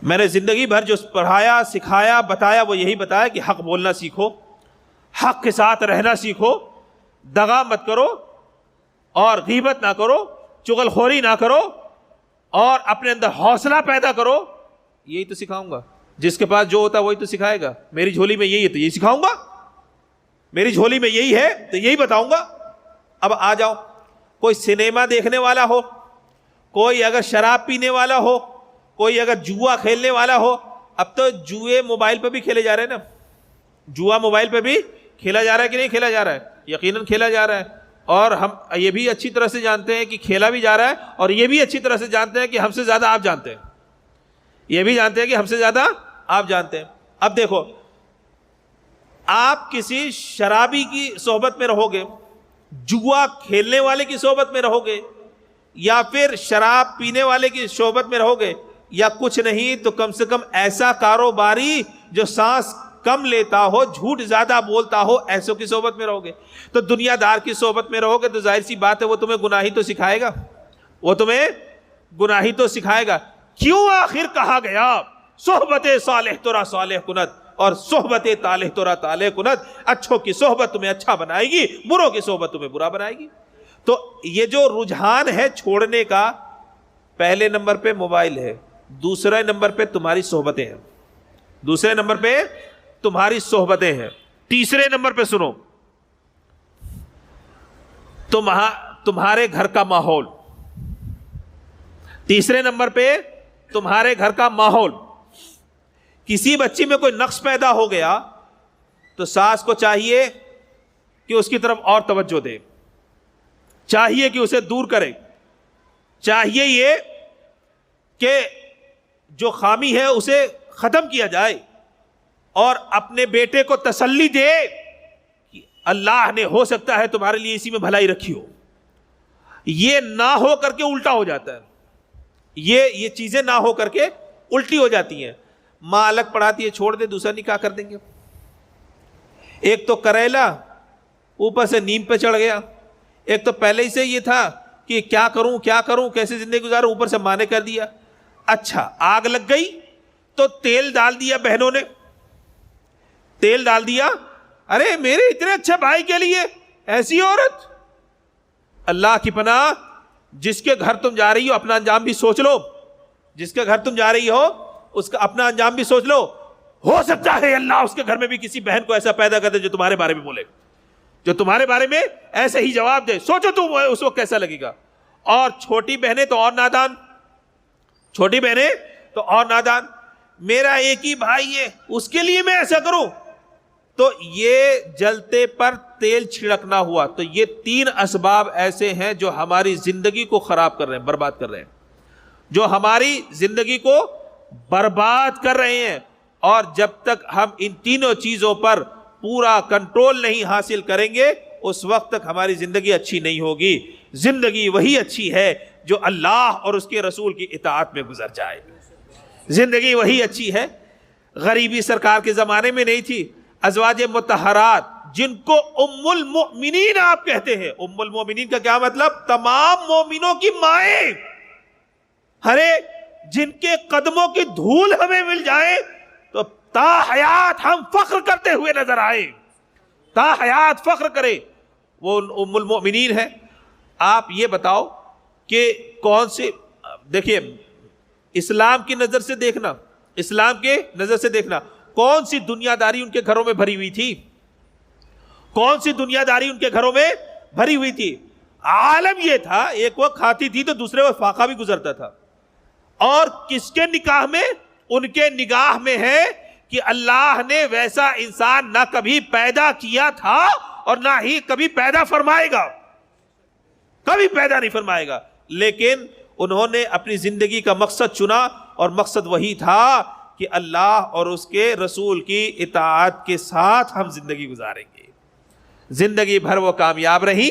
میں نے زندگی بھر جو پڑھایا، سکھایا، بتایا وہ یہی بتایا کہ حق بولنا سیکھو، حق کے ساتھ رہنا سیکھو، دغا مت کرو اور غیبت نہ کرو، چغل خوری نہ کرو، اور اپنے اندر حوصلہ پیدا کرو. یہی تو سکھاؤں گا. جس کے پاس جو ہوتا ہے وہی تو سکھائے گا. میری جھولی میں یہی ہے تو یہی سکھاؤں گا. میری جھولی میں یہی ہے تو یہی بتاؤں گا. اب آ جاؤ، کوئی سنیما دیکھنے والا ہو، کوئی اگر شراب پینے والا ہو، کوئی اگر جوا کھیلنے والا ہو. اب تو جوئے موبائل پہ بھی کھیلے جا رہے ہیں نا. جوا موبائل پہ بھی کھیلا جا رہا ہے کہ نہیں کھیلا جا رہا ہے؟ یقیناً کھیلا جا رہا ہے. اور ہم یہ بھی اچھی طرح سے جانتے ہیں کہ کھیلا بھی جا رہا ہے، اور یہ بھی اچھی طرح سے جانتے ہیں کہ ہم سے زیادہ آپ جانتے ہیں. یہ بھی جانتے ہیں کہ ہم سے زیادہ آپ جانتے ہیں. اب دیکھو، آپ کسی شرابی کی صحبت میں رہو گے، جوا کھیلنے والے کی صحبت میں رہو گے، یا پھر شراب پینے والے کی صحبت میں رہو گے، یا کچھ نہیں تو کم سے کم ایسا کاروباری جو سانس کم لیتا ہو، جھوٹ زیادہ بولتا ہو، ایسوں کی صحبت میں رہو گے. تو دنیا دار کی صحبت میں رہو گے تو ظاہر سی بات ہے وہ تمہیں گناہی تو سکھائے گا، وہ تمہیں گناہی تو سکھائے گا. کیوں آخر کہا گیا صحبت صالح ترا صالح کنت اور صحبت طالح ترا طالح کنت؟ اچھوں کی صحبت تمہیں اچھا بنائے گی، بروں کی صحبت تمہیں برا بنائے گی. تو یہ جو رجحان ہے چھوڑنے کا، پہلے نمبر پہ موبائل ہے، دوسرے نمبر پہ تمہاری صحبتیں ہیں. دوسرے نمبر پہ تمہاری صحبتیں ہیں. تیسرے نمبر پہ سنو, تمہارے گھر کا ماحول. تیسرے نمبر پہ تمہارے گھر کا ماحول. کسی بچی میں کوئی نقص پیدا ہو گیا تو ساس کو چاہیے کہ اس کی طرف اور توجہ دے, چاہیے کہ اسے دور کرے, چاہیے یہ کہ جو خامی ہے اسے ختم کیا جائے, اور اپنے بیٹے کو تسلی دے کہ اللہ نے ہو سکتا ہے تمہارے لیے اسی میں بھلائی رکھی ہو. یہ نہ ہو کر کے الٹا ہو جاتا ہے, یہ چیزیں نہ ہو کر کے الٹی ہو جاتی ہیں. ماں الگ پڑھاتی ہے, چھوڑ دے, دوسرا نکاح کر دیں گے. ایک تو کریلا اوپر سے نیم پہ چڑھ گیا, ایک تو پہلے ہی سے یہ تھا کہ کیا کروں کیسے زندگی گزاروں, اوپر سے ماں نے کر دیا. اچھا آگ لگ گئی تو تیل ڈال دیا بہنوں نے, تیل ڈال دیا, ارے میرے اتنے اچھے بھائی کے لیے ایسی عورت. اللہ کی پناہ, جس کے گھر تم جا رہی ہو اپنا انجام بھی سوچ لو, جس کے گھر تم جا رہی ہو اس کا اپنا انجام بھی سوچ لو. ہو سکتا ہے اللہ اس کے گھر میں بھی کسی بہن کو ایسا پیدا کر دے جو تمہارے بارے میں بولے, جو تمہارے بارے میں ایسے ہی جواب دے. سوچو تم اس وقت کیسا لگے گا. اور چھوٹی بہنیں تو اور نادان, چھوٹی بہنیں تو اور نادان. میرا ایک ہی بھائی ہے اس کے لیے میں ایسا کروں, تو یہ جلتے پر تیل چھڑکنا ہوا. تو یہ تین اسباب ایسے ہیں جو ہماری زندگی کو خراب کر رہے ہیں, برباد کر رہے ہیں, جو ہماری زندگی کو برباد کر رہے ہیں. اور جب تک ہم ان تینوں چیزوں پر پورا کنٹرول نہیں حاصل کریں گے اس وقت تک ہماری زندگی اچھی نہیں ہوگی. زندگی وہی اچھی ہے جو اللہ اور اس کے رسول کی اطاعت میں گزر جائے. زندگی وہی اچھی ہے. غریبی سرکار کے زمانے میں نہیں تھی. ازواج مطہرات جن کو ام المؤمنین آپ کہتے ہیں, ام المؤمنین کا کیا مطلب؟ تمام مومنوں کی مائیں. ارے جن کے قدموں کی دھول ہمیں مل جائے تو تا حیات ہم فخر کرتے ہوئے نظر آئے, تا حیات فخر کرے, وہ ام المؤمنین ہے. آپ یہ بتاؤ کہ کون سے, دیکھیے اسلام کی نظر سے دیکھنا, اسلام کے نظر سے دیکھنا, کون سی دنیا داری ان کے گھروں میں بھری ہوئی تھی, کون سی دنیا داری ان کے گھروں میں بھری ہوئی تھی. عالم یہ تھا ایک وہ کھاتی تھی تو دوسرے وہ فاقہ بھی گزرتا تھا. اور کس کے نکاح میں؟ ان کے نگاہ میں ہے کہ اللہ نے ویسا انسان نہ کبھی پیدا کیا تھا اور نہ ہی کبھی پیدا فرمائے گا, کبھی پیدا نہیں فرمائے گا. لیکن انہوں نے اپنی زندگی کا مقصد چنا اور مقصد وہی تھا کہ اللہ اور اس کے رسول کی اطاعت کے ساتھ ہم زندگی گزاریں گے. زندگی بھر وہ کامیاب رہی,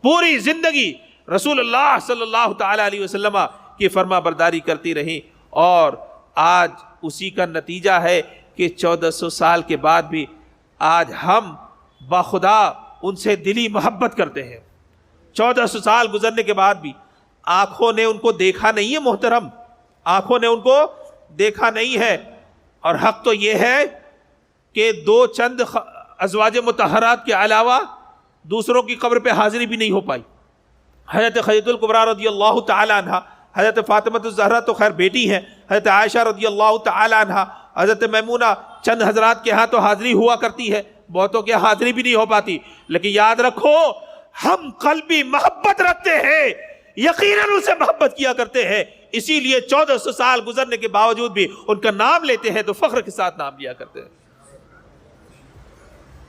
پوری زندگی رسول اللہ صلی اللہ تعالی علیہ وسلم کی فرما برداری کرتی رہی. اور آج اسی کا نتیجہ ہے کہ 1400 سال کے بعد بھی آج ہم باخدا ان سے دلی محبت کرتے ہیں. 1400 سال گزرنے کے بعد بھی آنکھوں نے ان کو دیکھا نہیں ہے محترم, آنکھوں نے ان کو دیکھا نہیں ہے. اور حق تو یہ ہے کہ دو چند ازواج مطہرات کے علاوہ دوسروں کی قبر پہ حاضری بھی نہیں ہو پائی. حضرت خدیجہ الکبریٰ رضی اللہ تعالی عنہ, حضرت فاطمہ الزہرا تو خیر بیٹی ہیں, حضرت عائشہ رضی اللہ تعالی عنہ, حضرت میمونہ, چند حضرات کے ہاں تو حاضری ہوا کرتی ہے, بہتوں کے حاضری بھی نہیں ہو پاتی. لیکن یاد رکھو ہم قلبی محبت رکھتے ہیں, یقیناً ان سے محبت کیا کرتے ہیں, اسی لیے 1400 سال گزرنے کے باوجود بھی ان کا نام لیتے ہیں تو فخر کے ساتھ نام لیا کرتے ہیں.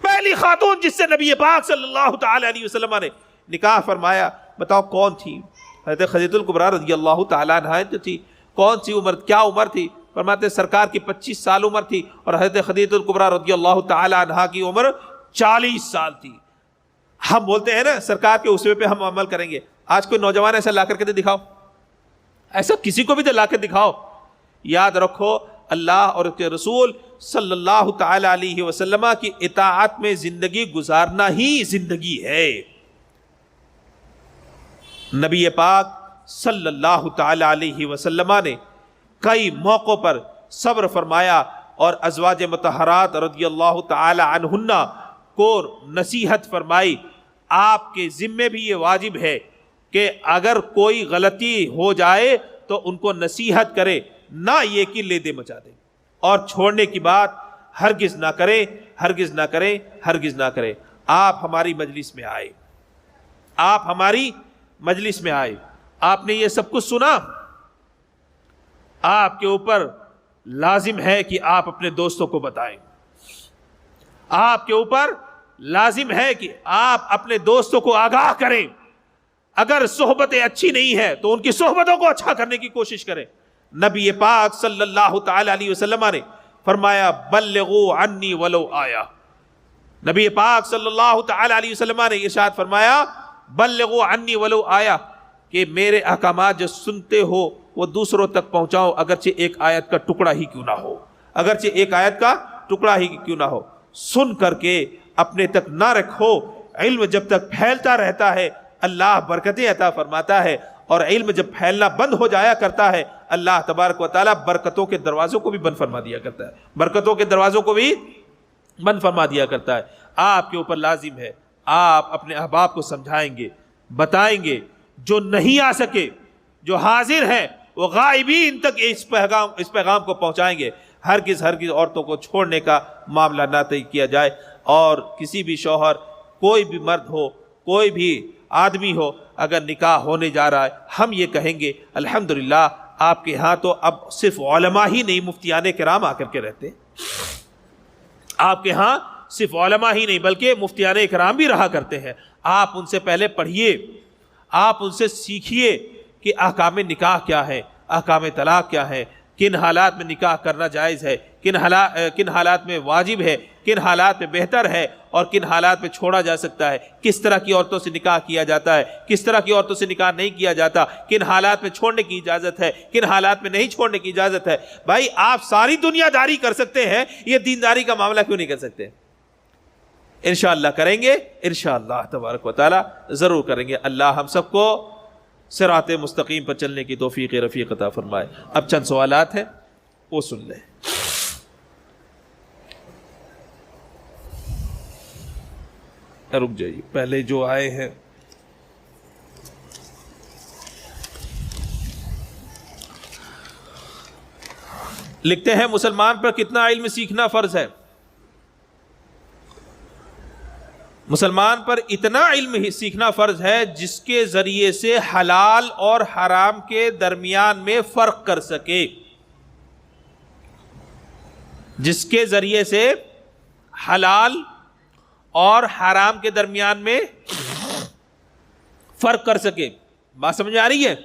پہلی خاتون جس سے نبی پاک صلی اللہ تعالی علیہ وسلم نے نکاح فرمایا, بتاؤ کون تھی؟ حضرت خدیجہ الکبریٰ رضی اللہ تعالیٰ عنہ جو تھی. کون سی عمر, کیا عمر تھی؟ فرماتے سرکار کی 25 سال عمر تھی اور حضرت خدیجہ الکبریٰ رضی اللہ تعالیٰ عنہ کی عمر 40 سال تھی. ہم بولتے ہیں نا سرکار کے اسوے پہ ہم عمل کریں گے. آج کوئی نوجوان ایسا لا کر کے دکھاؤ, ایسا کسی کو بھی تو لا کے دکھاؤ. یاد رکھو اللہ اور اس کے رسول صلی اللہ تعالی علیہ وسلم کی اطاعت میں زندگی گزارنا ہی زندگی ہے. نبی پاک صلی اللہ تعالی علیہ وسلم نے کئی موقعوں پر صبر فرمایا اور ازواج مطہرات رضی اللہ تعالی عنہن کو نصیحت فرمائی. آپ کے ذمے بھی یہ واجب ہے کہ اگر کوئی غلطی ہو جائے تو ان کو نصیحت کرے, نہ یہ کہ لے دے مچا دے. اور چھوڑنے کی بات ہرگز نہ کریں، ہرگز نہ کریں، ہرگز نہ کریں۔ آپ ہماری مجلس میں آئے، آپ ہماری مجلس میں آئے، آپ نے یہ سب کچھ سنا، آپ کے اوپر لازم ہے کہ آپ اپنے دوستوں کو بتائیں، آپ کے اوپر لازم ہے کہ آپ اپنے دوستوں کو آگاہ کریں۔ اگر صحبتیں اچھی نہیں ہے تو ان کی صحبتوں کو اچھا کرنے کی کوشش کریں۔ نبی پاک صلی اللہ تعالی علیہ وسلم نے فرمایا بلغوا عنی ولو آیا۔ نبی پاک صلی اللہ تعالی علیہ وسلم نے ارشاد فرمایا بلغوا عنی ولو آیا، کہ میرے احکامات جو سنتے ہو وہ دوسروں تک پہنچاؤ، اگرچہ ایک آیت کا ٹکڑا ہی کیوں نہ ہو، اگرچہ ایک آیت کا ٹکڑا ہی کیوں نہ ہو۔ سن کر کے اپنے تک نہ رکھو، علم جب تک پھیلتا رہتا ہے اللہ برکتیں عطا فرماتا ہے، اور علم جب پھیلنا بند ہو جایا کرتا ہے اللہ تبارک و تعالیٰ برکتوں کے دروازوں کو بھی بند فرما دیا کرتا ہے، برکتوں کے دروازوں کو بھی بند فرما دیا کرتا ہے۔ آپ کے اوپر لازم ہے آپ اپنے احباب کو سمجھائیں گے، بتائیں گے، جو نہیں آ سکے، جو حاضر ہیں وہ غائبین تک اس پیغام کو پہنچائیں گے۔ ہرگز عورتوں کو چھوڑنے کا معاملہ نہ طے کیا جائے، اور کسی بھی شوہر، کوئی بھی مرد ہو، کوئی بھی آدمی ہو، اگر نکاح ہونے جا رہا ہے، ہم یہ کہیں گے الحمدللہ آپ کے ہاں تو اب صرف علماء ہی نہیں مفتیان کرام آ کر کے رہتے، آپ کے ہاں صرف علماء ہی نہیں بلکہ مفتیان کرام بھی رہا کرتے ہیں۔ آپ ان سے پہلے پڑھیے، آپ ان سے سیکھیے کہ احکام نکاح کیا ہے، احکام طلاق کیا ہے، کن حالات میں نکاح کرنا جائز ہے، کن حالات میں واجب ہے، کن حالات میں بہتر ہے، اور کن حالات میں چھوڑا جا سکتا ہے، کس طرح کی عورتوں سے نکاح کیا جاتا ہے، کس طرح کی عورتوں سے نکاح نہیں کیا جاتا، کن حالات میں چھوڑنے کی اجازت ہے، کن حالات میں نہیں چھوڑنے کی اجازت ہے۔ بھائی آپ ساری دنیا داری کر سکتے ہیں، یہ دینداری کا معاملہ کیوں نہیں کر سکتے؟ انشاءاللہ کریں گے، انشاءاللہ تبارک و تعالی ضرور کریں گے۔ اللہ ہم سب کو صراط مستقیم پر چلنے کی توفیق رفیق عطا فرمائے۔ اب چند سوالات ہیں وہ سن لیں۔ رک جائیے، پہلے جو آئے ہیں لکھتے ہیں مسلمان پر کتنا علم سیکھنا فرض ہے؟ مسلمان پر اتنا علم ہی سیکھنا فرض ہے جس کے ذریعے سے حلال اور حرام کے درمیان میں فرق کر سکے، جس کے ذریعے سے حلال اور حرام کے درمیان میں فرق کر سکے۔ بات سمجھ آ رہی ہے؟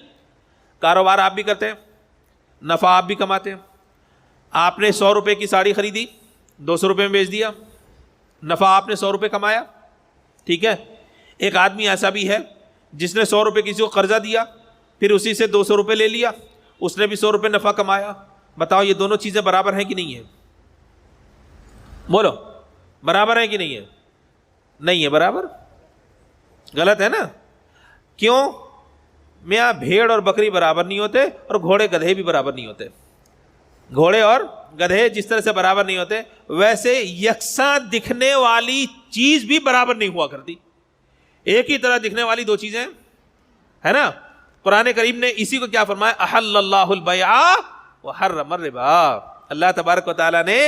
کاروبار آپ بھی کرتے ہیں، نفع آپ بھی کماتے ہیں۔ آپ نے 100 روپے کی ساڑی خریدی، 200 روپے میں بیچ دیا، نفع آپ نے 100 روپے کمایا، ٹھیک ہے۔ ایک آدمی ایسا بھی ہے جس نے 100 روپے کسی کو قرضہ دیا، پھر اسی سے 200 روپے لے لیا، اس نے بھی 100 روپے نفع کمایا۔ بتاؤ یہ دونوں چیزیں برابر ہیں کہ نہیں ہیں؟ بولو، برابر ہیں کہ نہیں ہے؟ نہیں ہے برابر، غلط ہے نا؟ کیوں؟ میاں بھیڑ اور بکری برابر نہیں ہوتے، اور گھوڑے گدھے بھی برابر نہیں ہوتے۔ گھوڑے اور گدھے جس طرح سے برابر نہیں ہوتے، ویسے یکساں دکھنے والی چیز بھی برابر نہیں ہوا کرتی۔ ایک ہی طرح دکھنے والی دو چیزیں ہے نا۔ قرآن کریم نے اسی کو کیا فرمایا؟ احل اللہ البیع وحرم الربا۔ اللہ تبارک و تعالیٰ نے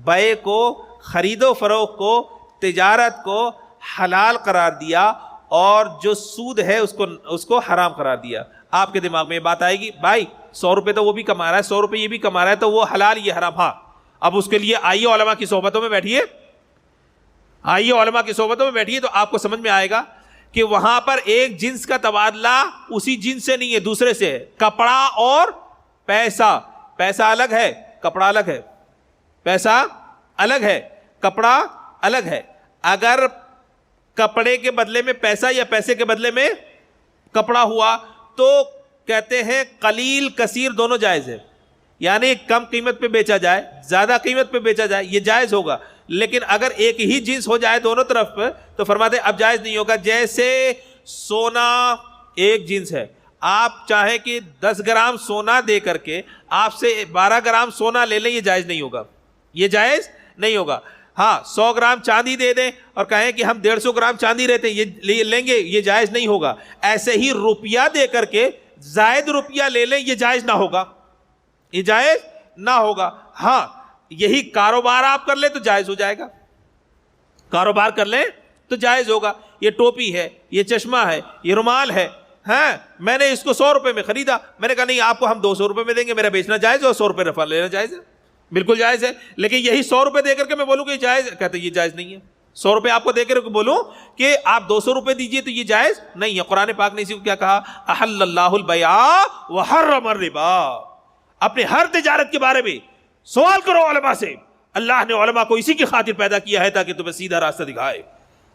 بیع کو، خرید و فروخت کو، تجارت کو حلال قرار دیا، اور جو سود ہے اس کو حرام قرار دیا۔ آپ کے دماغ میں یہ بات آئے گی، بھائی 100 روپے تو وہ بھی کما رہا ہے، 100 روپے یہ بھی کما رہا ہے، تو وہ حلال یہ حرام۔ ہاں، اب اس کے لیے آئیے علماء کی صحبتوں میں بیٹھیے، آئیے علماء کی صحبتوں میں بیٹھیے، تو آپ کو سمجھ میں آئے گا کہ وہاں پر ایک جنس کا تبادلہ اسی جنس سے نہیں ہے، دوسرے سے ہے۔ کپڑا اور پیسہ، پیسہ الگ ہے، کپڑا الگ ہے، پیسہ الگ ہے، کپڑا الگ ہے۔ اگر کپڑے کے بدلے میں پیسہ یا پیسے کے بدلے میں کپڑا ہوا تو کہتے ہیں قلیل کثیر دونوں جائز ہے، یعنی کم قیمت پہ بیچا جائے، زیادہ قیمت پہ بیچا جائے، یہ جائز ہوگا۔ لیکن اگر ایک ہی جنس ہو جائے دونوں طرف پہ تو فرماتے ہیں اب جائز نہیں ہوگا۔ جیسے سونا ایک جنس ہے، آپ چاہیں کہ 10 گرام سونا دے کر کے آپ سے 12 گرام سونا لے لیں، یہ جائز نہیں ہوگا، یہ جائز نہیں ہوگا۔ ہاں، 100 گرام چاندی دے دیں اور کہیں کہ ہم 150 گرام چاندی رہتے ہیں، یہ لیں گے، یہ جائز نہیں ہوگا۔ ایسے ہی روپیہ دے کر کے زائد روپیہ لے لیں، یہ جائز نہ ہوگا، یہ جائز نہ ہوگا. ہاں یہی کاروبار آپ کر لیں تو جائز ہو جائے گا, کاروبار کر لیں تو جائز ہوگا. یہ ٹوپی ہے, یہ چشمہ ہے, یہ رومال ہے, ہاں میں نے اس کو 100 روپے میں خریدا, میں نے کہا نہیں آپ کو ہم 200 روپے میں دیں گے, میرا بیچنا جائز ہے اور 100 روپے رفع لینا جائز ہے, بالکل جائز ہے. لیکن یہی 100 روپے دے کر کے میں بولوں کہ یہ جائز, کہتے یہ جائز نہیں ہے. 100 روپے آپ کو دے کر بولوں کہ آپ 200 روپے دیجئے تو یہ جائز نہیں ہے. قرآن پاک نے اسی کو کیا کہا, احل اللہ البیع وحرم الربا. اپنے ہر تجارت کے بارے میں سوال کرو علماء سے. اللہ نے علماء کو اسی کی خاطر پیدا کیا ہے تاکہ تمہیں سیدھا راستہ دکھائے.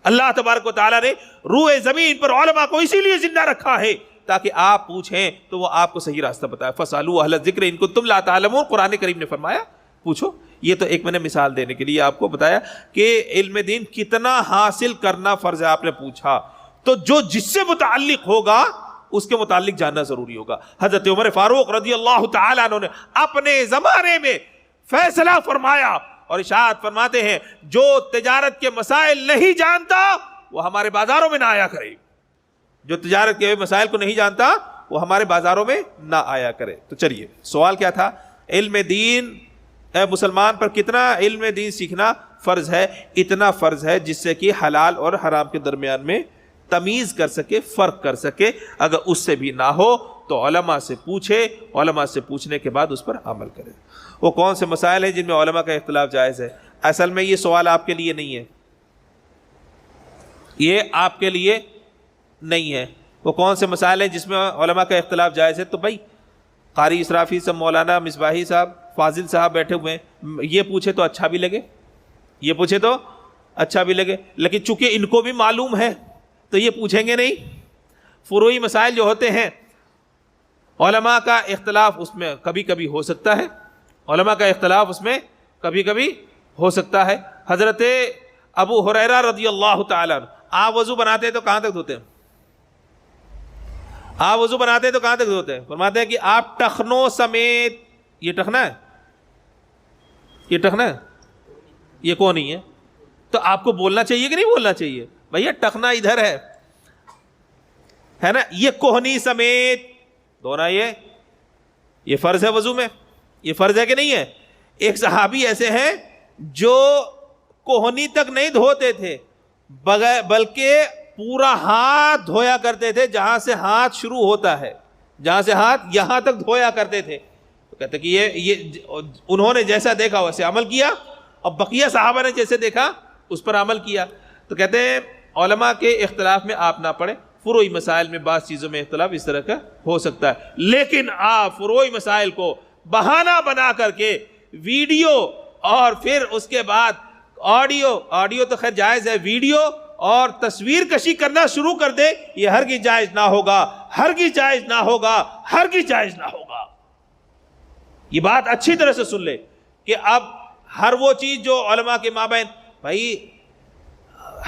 اللہ تبارک و تعالیٰ نے روئے زمین پر علماء کو اسی لیے زندہ رکھا ہے تاکہ آپ پوچھیں تو وہ آپ کو صحیح راستہ بتائے. فَاسْأَلُوا أَهْلَ الذِّكْرِ إِن كُنتُمْ لَا تَعْلَمُونَ. قرآن کریم نے فرمایا پوچھو. یہ تو ایک میں نے مثال دینے کے لیے آپ کو بتایا کہ علم دین کتنا حاصل کرنا فرض ہے. آپ نے پوچھا تو جو جس سے متعلق ہوگا اس کے متعلق جاننا ضروری ہوگا. حضرت عمر فاروق رضی اللہ تعالیٰ عنہ نے اپنے زمانے میں فیصلہ فرمایا اور ارشاد فرماتے ہیں جو تجارت کے مسائل نہیں جانتا وہ ہمارے بازاروں میں نہ آیا کرے. جو تجارت کے مسائل کو نہیں جانتا وہ ہمارے بازاروں میں نہ آیا کرے. تو چلیے سوال کیا تھا, علم دین مسلمان پر کتنا علم دین سیکھنا فرض ہے؟ اتنا فرض ہے جس سے کہ حلال اور حرام کے درمیان میں تمیز کر سکے, فرق کر سکے. اگر اس سے بھی نہ ہو تو علماء سے پوچھے, علماء سے پوچھنے کے بعد اس پر عمل کرے. وہ کون سے مسائل ہیں جن میں علماء کا اختلاف جائز ہے؟ اصل میں یہ سوال آپ کے لیے نہیں ہے, یہ آپ کے لیے نہیں ہے. وہ کون سے مسائل ہیں جس میں علماء کا اختلاف جائز ہے؟ تو بھائی قاری اسرافی صاحب, مولانا مصباحی صاحب, فاضل صاحب بیٹھے ہوئے ہیں, یہ پوچھے تو اچھا بھی لگے, یہ پوچھے تو اچھا بھی لگے. لیکن چونکہ ان کو بھی معلوم ہے تو یہ پوچھیں گے نہیں. فروعی مسائل جو ہوتے ہیں علماء کا اختلاف اس میں کبھی کبھی ہو سکتا ہے, علماء کا اختلاف اس میں کبھی کبھی ہو سکتا ہے. حضرت ابو ہریرہ رضی اللہ تعالیٰ عنہ, آپ وضو بناتے ہیں تو کہاں تک دھوتے ہیں؟ آپ وضو بناتے ہیں تو کہاں تک دھوتے ہیں؟ فرماتے ہیں کہ آپ ٹخنوں سمیت, یہ ٹخنا ہے, یہ ٹخنا ہے, یہ کون نہیں ہے, تو آپ کو بولنا چاہیے کہ نہیں بولنا چاہیے؟ بھیا ٹخنا ادھر ہے نا, یہ کوہنی سمیت دھونا, یہ فرض ہے وضو میں, یہ فرض ہے کہ نہیں ہے؟ ایک صحابی ایسے ہیں جو کوہنی تک نہیں دھوتے تھے بلکہ پورا ہاتھ دھویا کرتے تھے, جہاں سے ہاتھ شروع ہوتا ہے, جہاں سے ہاتھ یہاں تک دھویا کرتے تھے. تو کہتے کہ یہ انہوں نے جیسا دیکھا ویسے عمل کیا اور بقیہ صحابہ نے جیسے دیکھا اس پر عمل کیا. تو کہتے ہیں علماء کے اختلاف میں آپ نہ پڑیں. فروعی مسائل میں بعض چیزوں میں اختلاف اس طرح کا ہو سکتا ہے, لیکن آپ فروعی مسائل کو بہانہ بنا کر کے ویڈیو اور پھر اس کے بعد آڈیو تو خیر جائز ہے, ویڈیو اور تصویر کشی کرنا شروع کر دے, یہ ہرگز جائز نہ ہوگا, ہرگز جائز نہ ہوگا, ہرگز جائز نہ ہوگا. یہ بات اچھی طرح سے سن لے کہ اب ہر وہ چیز جو علماء کے مابین, بھائی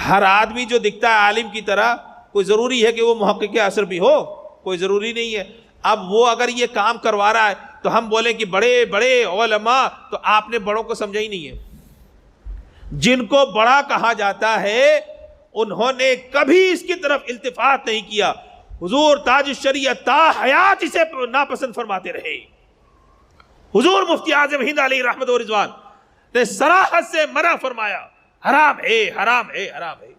ہر آدمی جو دکھتا ہے عالم کی طرح کوئی ضروری ہے کہ وہ محقق اثر بھی ہو؟ کوئی ضروری نہیں ہے. اب وہ اگر یہ کام کروا رہا ہے تو ہم بولیں کہ بڑے بڑے علماء, تو آپ نے بڑوں کو سمجھا ہی نہیں ہے. جن کو بڑا کہا جاتا ہے انہوں نے کبھی اس کی طرف التفات نہیں کیا. حضور تاج الشریعت تا حیات اسے ناپسند فرماتے رہے. حضور مفتی اعظم ہند علیہ رحمت و رضوان نے صراحت سے منع فرمایا, حرام ہے, حرام ہے, حرام ہے.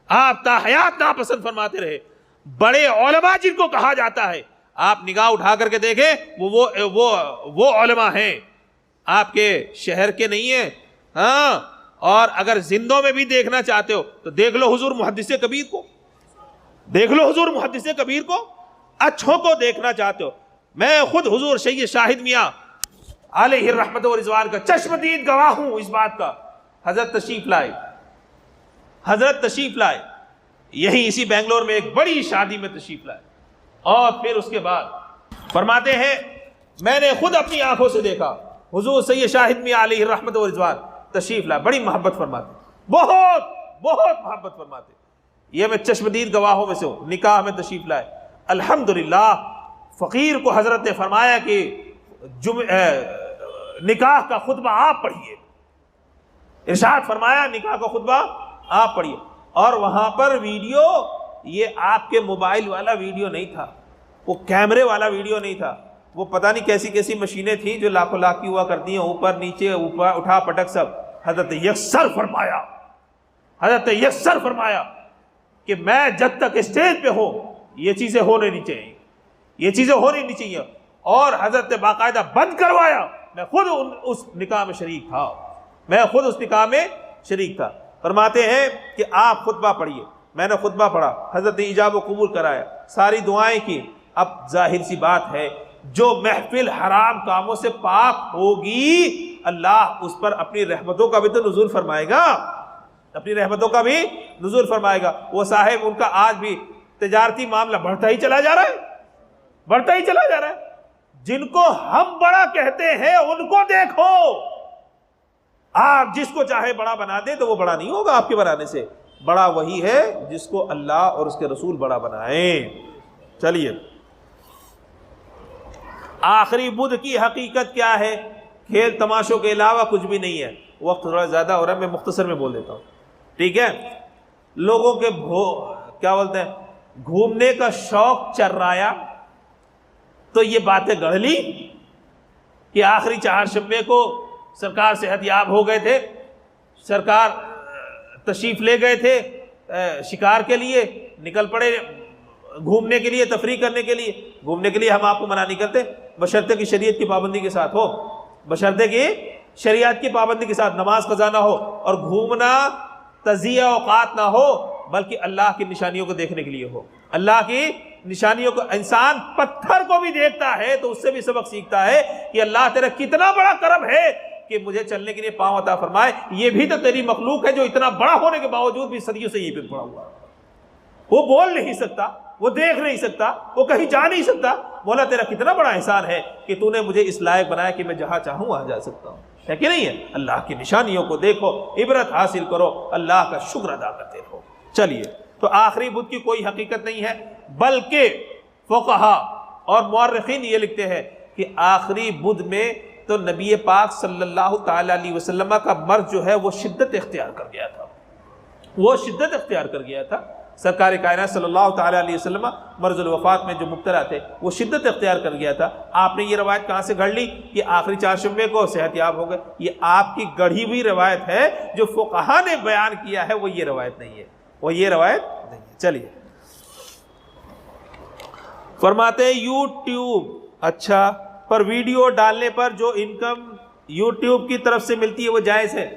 آپ تا حیات ناپسند فرماتے رہے. بڑے علماء جن کو کہا جاتا ہے, آپ نگاہ اٹھا کر کے دیکھیں وہ علماء ہیں, آپ کے شہر کے نہیں ہیں. ہاں, اور اگر زندوں میں بھی دیکھنا چاہتے ہو تو دیکھ لو حضور محدث کبیر کو, دیکھ لو حضور محدث کبیر کو. اچھوں کو دیکھنا چاہتے ہو, میں خود حضور سید شاہد میاں علیہ الرحمت و رضوان کا چشمدید گواہ ہوں اس بات کا. حضرت تشریف لائے یہی اسی بنگلور میں ایک بڑی شادی میں تشریف لائے, اور پھر اس کے بعد فرماتے ہیں میں نے خود اپنی آنکھوں سے دیکھا حضور سید شاہد میاں علیہ الرحمت و رضوان تشریف لائے, بڑی محبت فرماتے, بہت بہت محبت فرماتے. یہ میں چشمدید گواہوں میں سے ہوں. نکاح میں تشریف لائے, الحمدللہ فقیر کو حضرت نے فرمایا کہ نکاح کا خطبہ آپ پڑھیے, ارشاد فرمایا نکاح کا خطبہ آپ پڑھیے. اور وہاں پر ویڈیو, یہ آپ کے موبائل والا ویڈیو نہیں تھا, وہ کیمرے والا ویڈیو نہیں تھا, وہ پتہ نہیں کیسی کیسی مشینیں تھیں جو لاکھوں لاکھ کی ہوا کرتی ہیں، اوپر نیچے اوپر اٹھا پٹک سب. حضرت یکسر فرمایا کہ میں جب تک اسٹیج پہ ہوں یہ چیزیں ہونے نہیں چاہیے، یہ چیزیں ہونی نہیں چاہیے. اور حضرت نے باقاعدہ بند کروایا. میں خود اس نکاح میں شریک تھا. فرماتے ہیں کہ آپ خطبہ پڑھیے. میں نے خطبہ پڑھا، حضرت نے ایجاب و قبول کرایا، ساری دعائیں کی. اب ظاہر سی بات ہے جو محفل حرام کاموں سے پاک ہوگی اللہ اس پر اپنی رحمتوں کا بھی تو نزول فرمائے گا، وہ صاحب ان کا آج بھی تجارتی معاملہ بڑھتا ہی چلا جا رہا ہے. جن کو ہم بڑا کہتے ہیں ان کو دیکھو. آپ جس کو چاہے بڑا بنا دیں تو وہ بڑا نہیں ہوگا آپ کے بنانے سے. بڑا وہی ہے جس کو اللہ اور اس کے رسول بڑا بنائیں. چلیے، آخری بدھ کی حقیقت کیا ہے؟ کھیل تماشوں کے علاوہ کچھ بھی نہیں ہے. وقت تھوڑا زیادہ ہو رہا ہے، میں مختصر میں بول دیتا ہوں، ٹھیک ہے؟ لوگوں کے کیا بولتے ہیں، گھومنے کا شوق چررایا تو یہ باتیں گڑھ لی کہ آخری چہارشنبے کو سرکار صحت یاب ہو گئے تھے، سرکار تشریف لے گئے تھے شکار کے لیے، نکل پڑے گھومنے کے لیے، تفریح کرنے کے لیے. گھومنے کے لیے ہم آپ کو منع نہیں کرتے، بشرطے کی شریعت کی پابندی کے ساتھ ہو، بشرطے کی شریعت کی پابندی کے ساتھ نماز قضا نہ ہو اور گھومنا تضییع اوقات نہ ہو، بلکہ اللہ کی نشانیوں کو دیکھنے کے لیے ہو. اللہ کی نشانیوں کو، انسان پتھر کو بھی دیکھتا ہے تو اس سے بھی سبق سیکھتا ہے کہ اللہ تیرا کتنا بڑا کرم ہے کہ مجھے چلنے کے لیے پاؤں عطا فرمائے. یہ بھی تو تیری مخلوق ہے جو اتنا بڑا ہونے کے باوجود بھی صدیوں سے یہ پہ پڑا ہوا. وہ بول نہیں سکتا، وہ دیکھ نہیں سکتا، وہ کہیں جا نہیں سکتا. مولا تیرا کتنا بڑا احسان ہے کہ تو نے مجھے اس لائق بنایا کہ میں جہاں چاہوں وہاں جا سکتا ہوں. ہے کہ نہیں ہے؟ اللہ کی نشانیوں کو دیکھو، عبرت حاصل کرو، اللہ کا شکر ادا کرتے رہو. چلیے، تو آخری بدھ کی کوئی حقیقت نہیں ہے، بلکہ فقہا اور مورخین یہ لکھتے ہیں کہ آخری بدھ میں تو نبی پاک صلی اللہ تعالی علیہ وسلم کا مرض جو ہے وہ شدت اختیار کر گیا تھا. سرکار کائنات صلی اللہ تعالی علیہ وسلم مرض الوفات میں جو مبتلا تھے وہ شدت اختیار کر گیا تھا. آپ نے یہ روایت کہاں سے گھڑ لی کہ آخری چہارشنبے کو صحت یاب ہو گئے؟ یہ آپ کی گڑھی ہوئی روایت ہے. جو فقہا نے بیان کیا ہے وہ یہ روایت نہیں ہے. چلیے، فرماتے ہیں یوٹیوب اچھا پر ویڈیو ڈالنے پر جو انکم یوٹیوب کی طرف سے ملتی ہے وہ جائز ہے.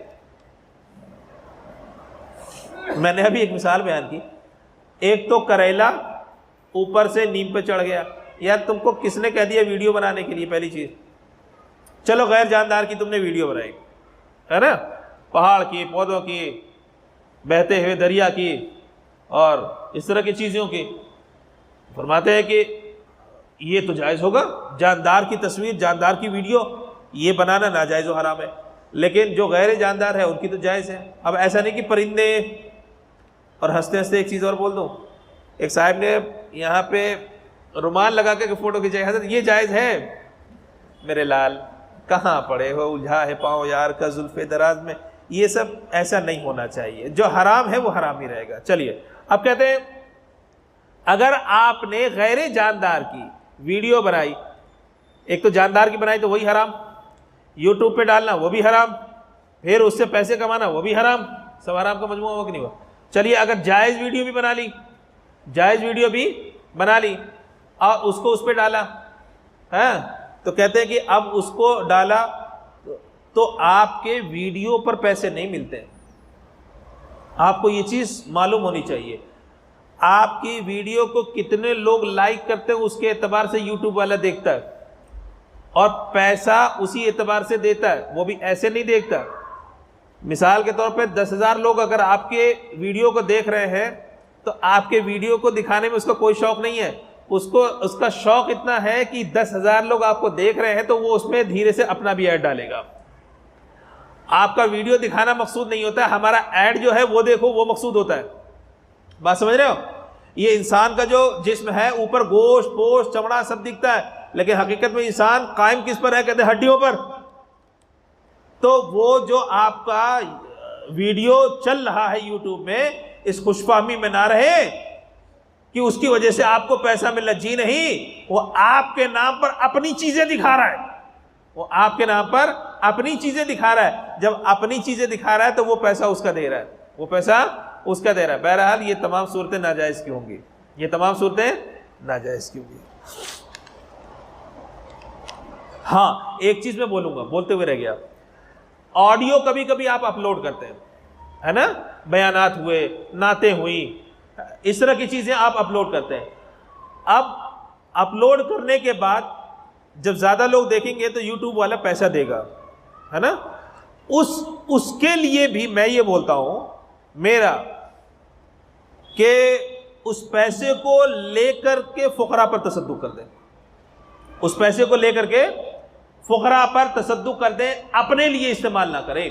میں نے ابھی ایک مثال بیان کی. ایک تو کریلا اوپر سے نیم پہ چڑھ گیا. یار تم کو کس نے کہہ دیا ویڈیو بنانے کے لیے؟ پہلی چیز، چلو غیر جاندار کی تم نے ویڈیو بنائی ہے نا، پہاڑ کی، پودوں کی، بہتے ہوئے دریا کی اور اس طرح کی چیزوں کی. فرماتے ہیں کہ یہ تو جائز ہوگا. جاندار کی تصویر، جاندار کی ویڈیو یہ بنانا ناجائز و حرام ہے، لیکن جو غیر جاندار ہے ان کی تو جائز ہے. اب ایسا نہیں کہ پرندے، اور ہنستے ہنستے ایک چیز اور بول دوں، ایک صاحب نے یہاں پہ رومال لگا کے فوٹو کھینچائی. حضرت یہ جائز ہے؟ میرے لال کہاں پڑے ہو، الجھا ہے پاؤں یار کا زلف دراز میں. یہ سب ایسا نہیں ہونا چاہیے. جو حرام ہے وہ حرام ہی رہے گا. چلیے، اب کہتے ہیں اگر آپ نے غیر جاندار کی ویڈیو بنائی، ایک تو جاندار کی بنائی تو وہی حرام، یوٹیوب پہ ڈالنا وہ بھی حرام، پھر اس سے پیسے کمانا وہ بھی حرام. سب حرام کا مجموعہ ہوا کہ نہیں ہوا؟ چلیے، اگر جائز ویڈیو بھی بنا لی اور اس کو اس پہ ڈالا، تو کہتے ہیں کہ اب اس کو ڈالا تو آپ کے ویڈیو پر پیسے نہیں ملتے. آپ کو یہ چیز معلوم ہونی چاہیے. آپ کی ویڈیو کو کتنے لوگ لائک کرتے ہیں اس کے اعتبار سے یوٹیوب والا دیکھتا ہے، اور پیسہ اسی اعتبار سے دیتا ہے. وہ بھی ایسے نہیں دیکھتا. مثال کے طور پہ 10,000 لوگ اگر آپ کے ویڈیو کو دیکھ رہے ہیں تو آپ کے ویڈیو کو دکھانے میں اس کا کوئی شوق نہیں ہے. اس کا شوق اتنا ہے کہ 10,000 لوگ آپ کو دیکھ رہے ہیں تو وہ اس میں دھیرے سے اپنا بھی ایڈ ڈالے گا. آپ کا ویڈیو دکھانا مقصود نہیں ہوتا ہے، ہمارا ایڈ جو ہے وہ دیکھو وہ مقصود ہوتا ہے. بات سمجھ رہے ہو؟ یہ انسان کا جو جسم ہے اوپر گوشت پوشت چمڑا سب دکھتا ہے، لیکن حقیقت میں انسان قائم کس پر ہے؟ کہتے ہیں ہڈیوں پر. تو وہ جو آپ کا ویڈیو چل رہا ہے یوٹیوب میں، اس خوش فہمی میں نہ رہے کہ اس کی وجہ سے آپ کو پیسہ مل رہا، جی نہیں، وہ آپ کے نام پر اپنی چیزیں دکھا رہا ہے، وہ آپ کے نام پر اپنی چیزیں دکھا رہا ہے. جب اپنی چیزیں دکھا رہا ہے تو وہ پیسہ اس کا دے رہا ہے، وہ پیسہ اس کا دے رہا ہے. بہرحال یہ تمام صورتیں ناجائز کی ہوں گی، یہ تمام صورتیں ناجائز کی ہوں گی. ہاں ایک چیز میں بولوں گا، بولتے ہوئے رہ گیا، آڈیو کبھی کبھی آپ اپلوڈ کرتے ہیں، ہے نا، بیانات ہوئے، نعتیں ہوئیں، اس طرح کی چیزیں آپ اپلوڈ کرتے ہیں. اب اپلوڈ کرنے کے بعد جب زیادہ لوگ دیکھیں گے تو یوٹیوب والا پیسہ دے گا، ہے نا. اس کے لیے بھی میں یہ بولتا ہوں میرا کہ اس پیسے کو لے کر کے فقراء پر تصدق کر دیں، اس پیسے کو لے کر کے فقراء پر تصدق کر دیں، اپنے لیے استعمال نہ کریں.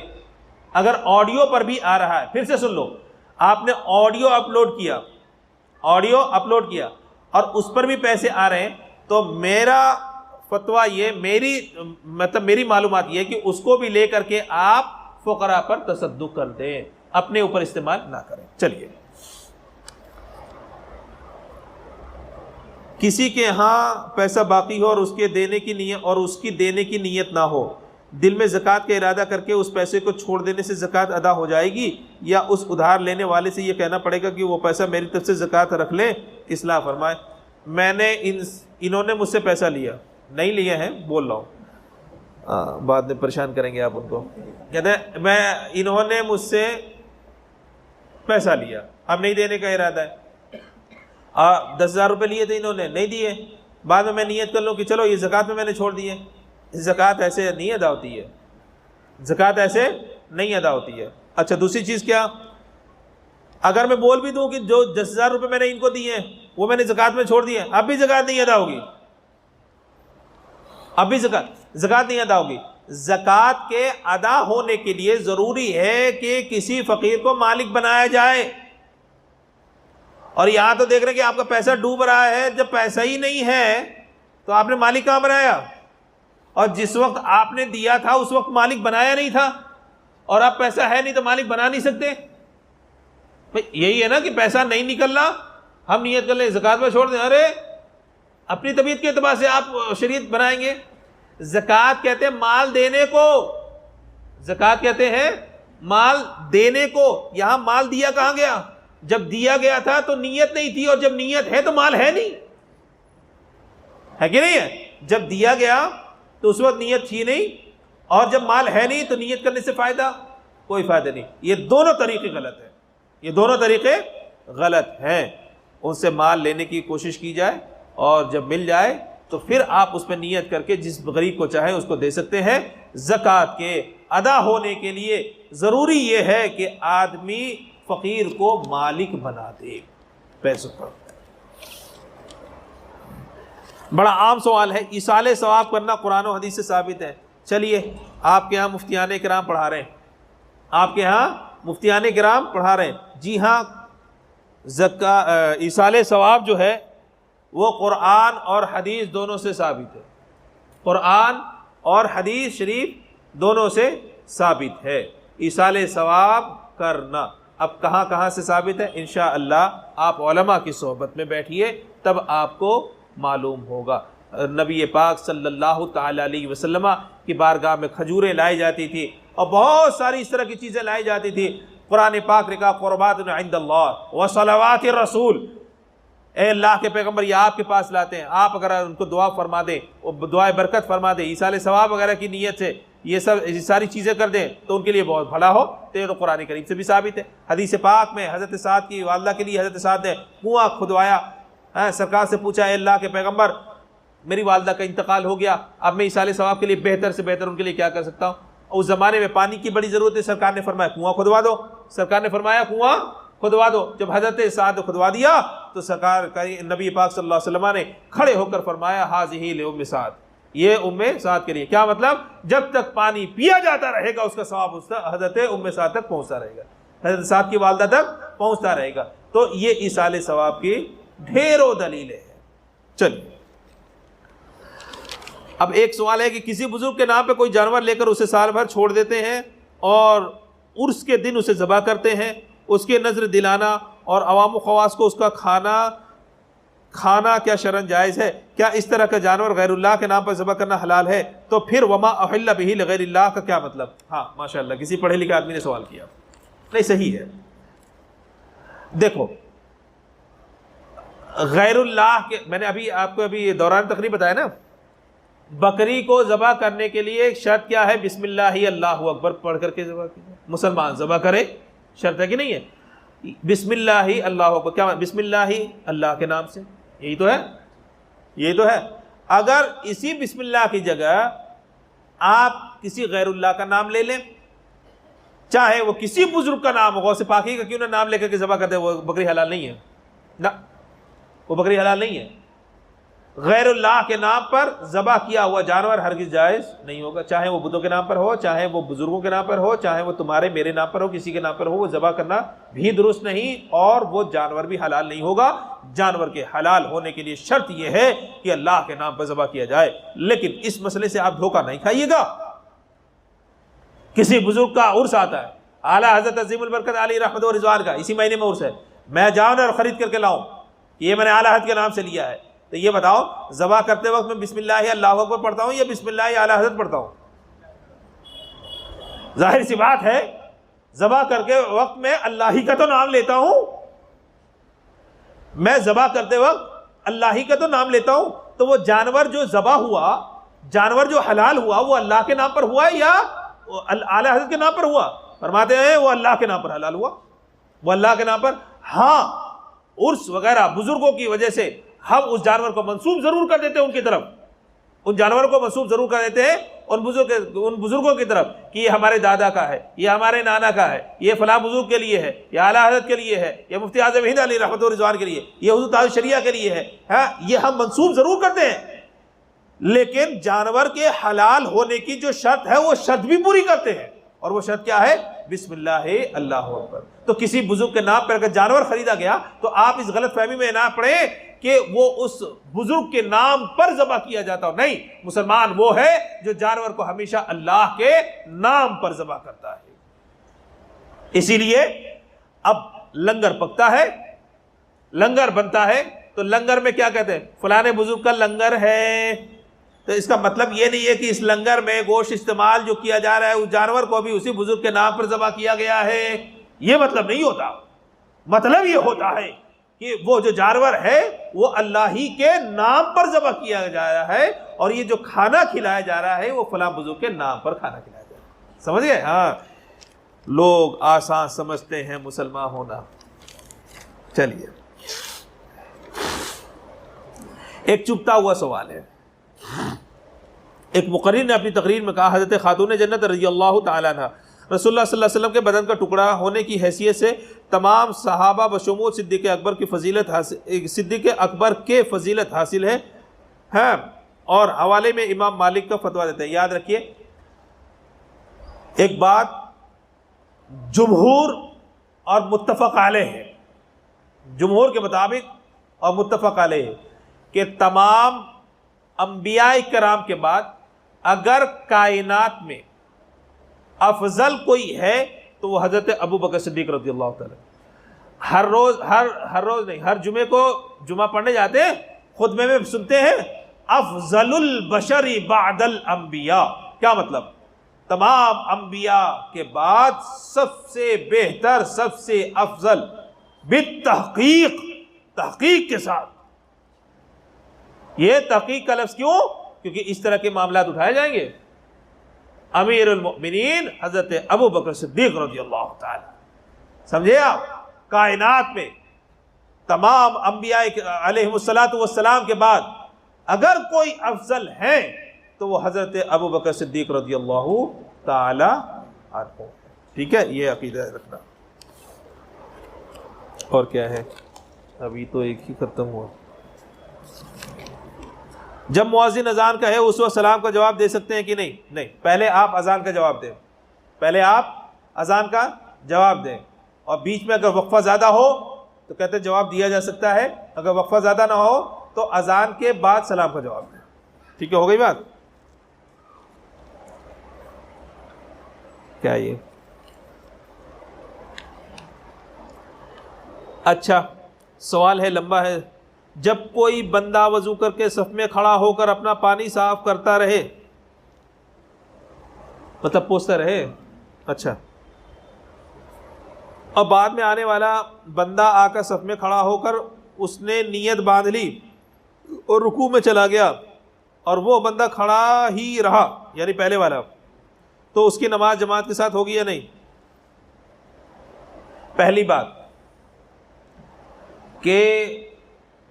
اگر آڈیو پر بھی آ رہا ہے، پھر سے سن لو، آپ نے آڈیو اپلوڈ کیا اور اس پر بھی پیسے آ رہے ہیں، تو میرا فتویٰ یہ، میری معلومات یہ ہے کہ اس کو بھی لے کر کے آپ فقراء پر تصدق کر دیں، اپنے اوپر استعمال نہ کریں. چلیے، کسی کے ہاں پیسہ باقی ہو اور اس کی دینے کی نیت نہ ہو، دل میں زکوٰۃ کا ارادہ کر کے اس پیسے کو چھوڑ دینے سے زکوٰۃ ادا ہو جائے گی، یا اس ادھار لینے والے سے یہ کہنا پڑے گا کہ وہ پیسہ میری طرف سے زکوٰۃ رکھ لے؟ اصلاح فرمائے. میں نے انہوں نے مجھ سے پیسہ لیا، نہیں لیا ہے، بول رہا ہوں، بعد میں پریشان کریں گے آپ ان کو. کہتے ہیں انہوں نے مجھ سے پیسہ لیا، اب نہیں دینے کا ارادہ ہے، 10,000 روپے لیے تھے انہوں نے، نہیں دیے، بعد میں نیت کر لوں کہ چلو یہ زکوٰۃ میں نے چھوڑ دیے. زکوٰۃ ایسے نہیں ادا ہوتی ہے، زکوٰۃ ایسے نہیں ادا ہوتی ہے. اچھا دوسری چیز کیا، اگر میں بول بھی دوں کہ جو 10,000 روپے میں نے ان کو دیے وہ میں نے زکوٰۃ میں چھوڑ دیے، اب بھی زکوٰۃ نہیں ادا ہوگی، اب بھی زکوٰۃ نہیں ادا ہوگی. زکوٰۃ کے ادا ہونے کے لیے ضروری ہے کہ کسی فقیر کو مالک بنایا جائے. اور یہاں تو دیکھ رہے ہیں کہ آپ کا پیسہ ڈوب رہا ہے، جب پیسہ ہی نہیں ہے تو آپ نے مالک کہاں بنایا؟ اور جس وقت آپ نے دیا تھا اس وقت مالک بنایا نہیں تھا، اور اب پیسہ ہے نہیں تو مالک بنا نہیں سکتے. یہی ہے نا کہ پیسہ نہیں نکل رہا، ہم نیت کر لیں زکوٰۃ میں چھوڑ دیں، ارے اپنی طبیعت کے اعتبار سے آپ شریعت بنائیں گے. زکوٰۃ کہتے ہیں مال دینے کو، زکوٰۃ کہتے ہیں مال دینے کو. یہاں مال دیا کہاں گیا؟ جب دیا گیا تھا تو نیت نہیں تھی، اور جب نیت ہے تو مال ہے نہیں، ہے کہ نہیں ہے؟ جب دیا گیا تو اس وقت نیت تھی نہیں، اور جب مال ہے نہیں تو نیت کرنے سے فائدہ کوئی فائدہ نہیں. یہ دونوں طریقے غلط ہیں، یہ دونوں طریقے غلط ہیں. ان سے مال لینے کی کوشش کی جائے، اور جب مل جائے تو پھر آپ اس پہ نیت کر کے جس غریب کو چاہے اس کو دے سکتے ہیں. زکوٰۃ کے ادا ہونے کے لیے ضروری یہ ہے کہ آدمی فقیر کو مالک بنا دے پیسوں پر. بڑا عام سوال ہے، ایصال ثواب کرنا قرآن و حدیث سے ثابت ہے؟ چلیے، آپ کے ہاں مفتیان کرام پڑھا رہے ہیں، آپ کے ہاں مفتیان کرام پڑھا رہے ہیں. جی ہاں، ایصال ثواب جو ہے وہ قرآن اور حدیث دونوں سے ثابت ہے، قرآن اور حدیث شریف دونوں سے ثابت ہے ایصال ثواب کرنا. اب کہاں کہاں سے ثابت ہے؟ انشاءاللہ آپ علماء کی صحبت میں بیٹھیے تب آپ کو معلوم ہوگا. نبی پاک صلی اللہ تعالی علیہ وسلم کی بارگاہ میں کھجوریں لائی جاتی تھی، اور بہت ساری اس طرح کی چیزیں لائی جاتی تھی. قرآن پاک نے کہا قربات عند اللہ وصلوات الرسول، اے اللہ کے پیغمبر یہ آپ کے پاس لاتے ہیں، آپ اگر ان کو دعا فرما دیں، دعائے برکت فرما دیں، ایصال ثواب وغیرہ کی نیت سے یہ ساری چیزیں کر دیں تو ان کے لیے بہت بھلا ہو. تو یہ تو قرآن کریم سے بھی ثابت ہے. حدیث پاک میں حضرت سعد کی والدہ کے لیے حضرت سعد نے کنواں کھدوایا، سرکار سے پوچھا اے اللہ کے پیغمبر میری والدہ کا انتقال ہو گیا، اب میں ایصال ثواب کے لیے بہتر سے بہتر ان کے لیے کیا کر سکتا ہوں؟ اس زمانے میں پانی کی بڑی ضرورت ہے، سرکار نے فرمایا کنواں کھدوا دو، سرکار نے فرمایا کنواں کھدوا دو. جب حضرت سعد کھدوا دیا تو سرکار نبی پاک صلی اللہ علیہ وسلم نے کھڑے ہو کر فرمایا ہاذہ لام سعد، یہ سعد کے لیے. کیا مطلب؟ جب تک پانی پیا جاتا رہے گا اس کا ثواب حضرت سعد تک پہنچتا رہے گا، حضرت سعد کی والدہ تک پہنچتا رہے گا. تو یہ ایصال ثواب کی ڈھیروں دلیلیں ہیں. چلیے، اب ایک سوال ہے کہ کسی بزرگ کے نام پہ کوئی جانور لے کر اسے سال بھر چھوڑ دیتے ہیں اور عرس کے دن اسے ذبح کرتے ہیں، اس کے نظر دلانا اور عوام و خواص کو اس کا کھانا کھانا کیا شرعن جائز ہے؟ کیا اس طرح کا جانور غیر اللہ کے نام پر ذبح کرنا حلال ہے؟ تو پھر وما احل بہ لغیر اللہ کا کیا مطلب؟ ہاں ماشاءاللہ کسی پڑھے لکھے آدمی نے سوال کیا. نہیں صحیح ہے. دیکھو غیر اللہ کے، میں نے آپ کو دوران تقریب بتایا نا، بکری کو ذبح کرنے کے لیے شرط کیا ہے؟ بسم اللہ اللہ اکبر پڑھ کر کے ذبح کیجیے. مسلمان ذبح کرے، شرط ہے کہ نہیں ہے؟ بسم اللہ اللہ اکبر، کیا بسم اللہ اللہ کے نام سے، یہی تو ہے، یہی تو ہے. اگر اسی بسم اللہ کی جگہ آپ کسی غیر اللہ کا نام لے لیں، چاہے وہ کسی بزرگ کا نام ہو، غوث پاکی کا کیوں نہ نام لے کر کے ذبح کر دے، وہ بکری حلال نہیں ہے نا، وہ بکری حلال نہیں ہے. غیر اللہ کے نام پر ذبح کیا ہوا جانور ہرگز جائز نہیں ہوگا، چاہے وہ بتوں کے نام پر ہو، چاہے وہ بزرگوں کے نام پر ہو، چاہے وہ تمہارے میرے نام پر ہو، کسی کے نام پر ہو، وہ ذبح کرنا بھی درست نہیں، اور وہ جانور بھی حلال نہیں ہوگا. جانور کے حلال ہونے کے لیے شرط یہ ہے کہ اللہ کے نام پر ذبح کیا جائے. لیکن اس مسئلے سے آپ دھوکہ نہیں کھائیے گا. کسی بزرگ کا عرس آتا ہے، اعلیٰ حضرت عظیم البرکت علی رحمت و رضوان کا اسی مہینے میں عرس ہے، میں جاؤں اور خرید کر کے لاؤں، یہ میں نے اعلیٰ حضرت کے نام سے لیا ہے، تو یہ بتاؤ ذبح کرتے وقت میں بسم اللہ اللہ اکبر پڑھتا ہوں یا بسم اللہ اعلیٰ حضرت پڑھتا ہوں؟ ظاہر سی بات ہے ذبح کر کے وقت میں اللہ ہی کا تو نام لیتا ہوں، میں ذبح کرتے وقت اللہ ہی کا تو نام لیتا ہوں. تو وہ جانور جو ذبح ہوا، جانور جو حلال ہوا، وہ اللہ کے نام پر ہوا یا اعلیٰ حضرت کے نام پر ہوا؟ فرماتے ہیں وہ اللہ کے نام پر حلال ہوا، وہ اللہ کے نام پر. ہاں عرس وغیرہ بزرگوں کی وجہ سے ہم اس جانور کو منسوب ضرور کر دیتے ہیں ان کی طرف، ان جانوروں کو منسوب ضرور کر دیتے ہیں ان بزرگوں کی طرف کہ یہ ہمارے دادا کا ہے، یہ ہمارے نانا کا ہے، یہ فلاں بزرگ کے لیے ہے، یہ اعلیٰ حضرت کے لیے ہے، یہ مفتی اعظم ہند علی رحمۃ رضوان کے لیے، یہ حضور تاج شریعہ کے لیے ہے. ہاں یہ ہم منسوب ضرور کرتے ہیں، لیکن جانور کے حلال ہونے کی جو شرط ہے وہ شرط بھی پوری کرتے ہیں، اور وہ شرط کیا ہے؟ بسم اللہ اللہ اکبر. تو کسی بزرگ کے نام پر اگر جانور خریدا گیا تو آپ اس غلط فہمی میں نہ پڑیں کہ وہ اس بزرگ کے نام پر ذبح کیا جاتا ہو. نہیں، مسلمان وہ ہے جو جانور کو ہمیشہ اللہ کے نام پر ذبح کرتا ہے. اسی لیے اب لنگر پکتا ہے، لنگر بنتا ہے، تو لنگر میں کیا کہتے ہیں؟ فلانے بزرگ کا لنگر ہے. تو اس کا مطلب یہ نہیں ہے کہ اس لنگر میں گوشت استعمال جو کیا جا رہا ہے اس جانور کو بھی اسی بزرگ کے نام پر ذبح کیا گیا ہے، یہ مطلب نہیں ہوتا. مطلب یہ ہوتا ہے کہ وہ جو جانور ہے وہ اللہ ہی کے نام پر ذبح کیا جا رہا ہے، اور یہ جو کھانا کھلایا جا رہا ہے وہ فلاں بزرگ کے نام پر کھانا کھلایا جا رہا ہے. سمجھ گئے؟ ہاں لوگ آسان سمجھتے ہیں مسلمان ہونا. چلیے ایک چپتا ہوا سوال ہے. ایک مقرر نے اپنی تقریر میں کہا حضرت خاتون جنت رضی اللہ تعالیٰ عنہ رسول اللہ صلی اللہ علیہ وسلم کے بدن کا ٹکڑا ہونے کی حیثیت سے تمام صحابہ بشمول صدیق اکبر کی فضیلت حاصل، صدیق اکبر کے فضیلت حاصل ہے. ہاں اور حوالے میں امام مالک کا فتویٰ دیتے ہیں. یاد رکھیے ایک بات جمہور اور متفق علیہ ہے، جمہور کے مطابق اور متفق علیہ کہ تمام انبیاء کرام کے بعد اگر کائنات میں افضل کوئی ہے تو وہ حضرت ابو بکر صدیق رضی اللہ تعالی. ہر روز نہیں، ہر جمعے کو جمعہ پڑھنے جاتے ہیں، خطبے میں سنتے ہیں افضل البشر بعد الانبیاء. کیا مطلب؟ تمام انبیاء کے بعد سب سے بہتر، سب سے افضل، بالتحقیق، تحقیق کے ساتھ. یہ تحقیق کا لفظ کیوں؟ کیونکہ اس طرح کے معاملات اٹھائے جائیں گے. امیر المؤمنین حضرت ابو بکر صدیق رضی اللہ تعالی. سمجھے آپ؟ کائنات میں تمام انبیاء علیہ السلام کے بعد اگر کوئی افضل ہے تو وہ حضرت ابو بکر صدیق رضی اللہ تعالی عنہ. ٹھیک ہے، یہ عقیدہ رکھنا. اور کیا ہے؟ ابھی تو ایک ہی ختم ہوا. جب مؤذن اذان کا ہے اس وقت سلام کا جواب دے سکتے ہیں کہ نہیں؟ نہیں، پہلے آپ اذان کا جواب دیں، پہلے آپ اذان کا جواب دیں، اور بیچ میں اگر وقفہ زیادہ ہو تو کہتے ہیں جواب دیا جا سکتا ہے، اگر وقفہ زیادہ نہ ہو تو اذان کے بعد سلام کا جواب دیں. ٹھیک ہے، ہو گئی بات؟ کیا یہ اچھا سوال ہے، لمبا ہے، جب کوئی بندہ وضو کر کے صف میں کھڑا ہو کر اپنا پانی صاف کرتا رہے، مطلب پوچھتا رہے، اچھا، اور بعد میں آنے والا بندہ آ کر صف میں کھڑا ہو کر اس نے نیت باندھ لی اور رکوع میں چلا گیا اور وہ بندہ کھڑا ہی رہا، یعنی پہلے والا، تو اس کی نماز جماعت کے ساتھ ہوگی یا نہیں؟ پہلی بات کہ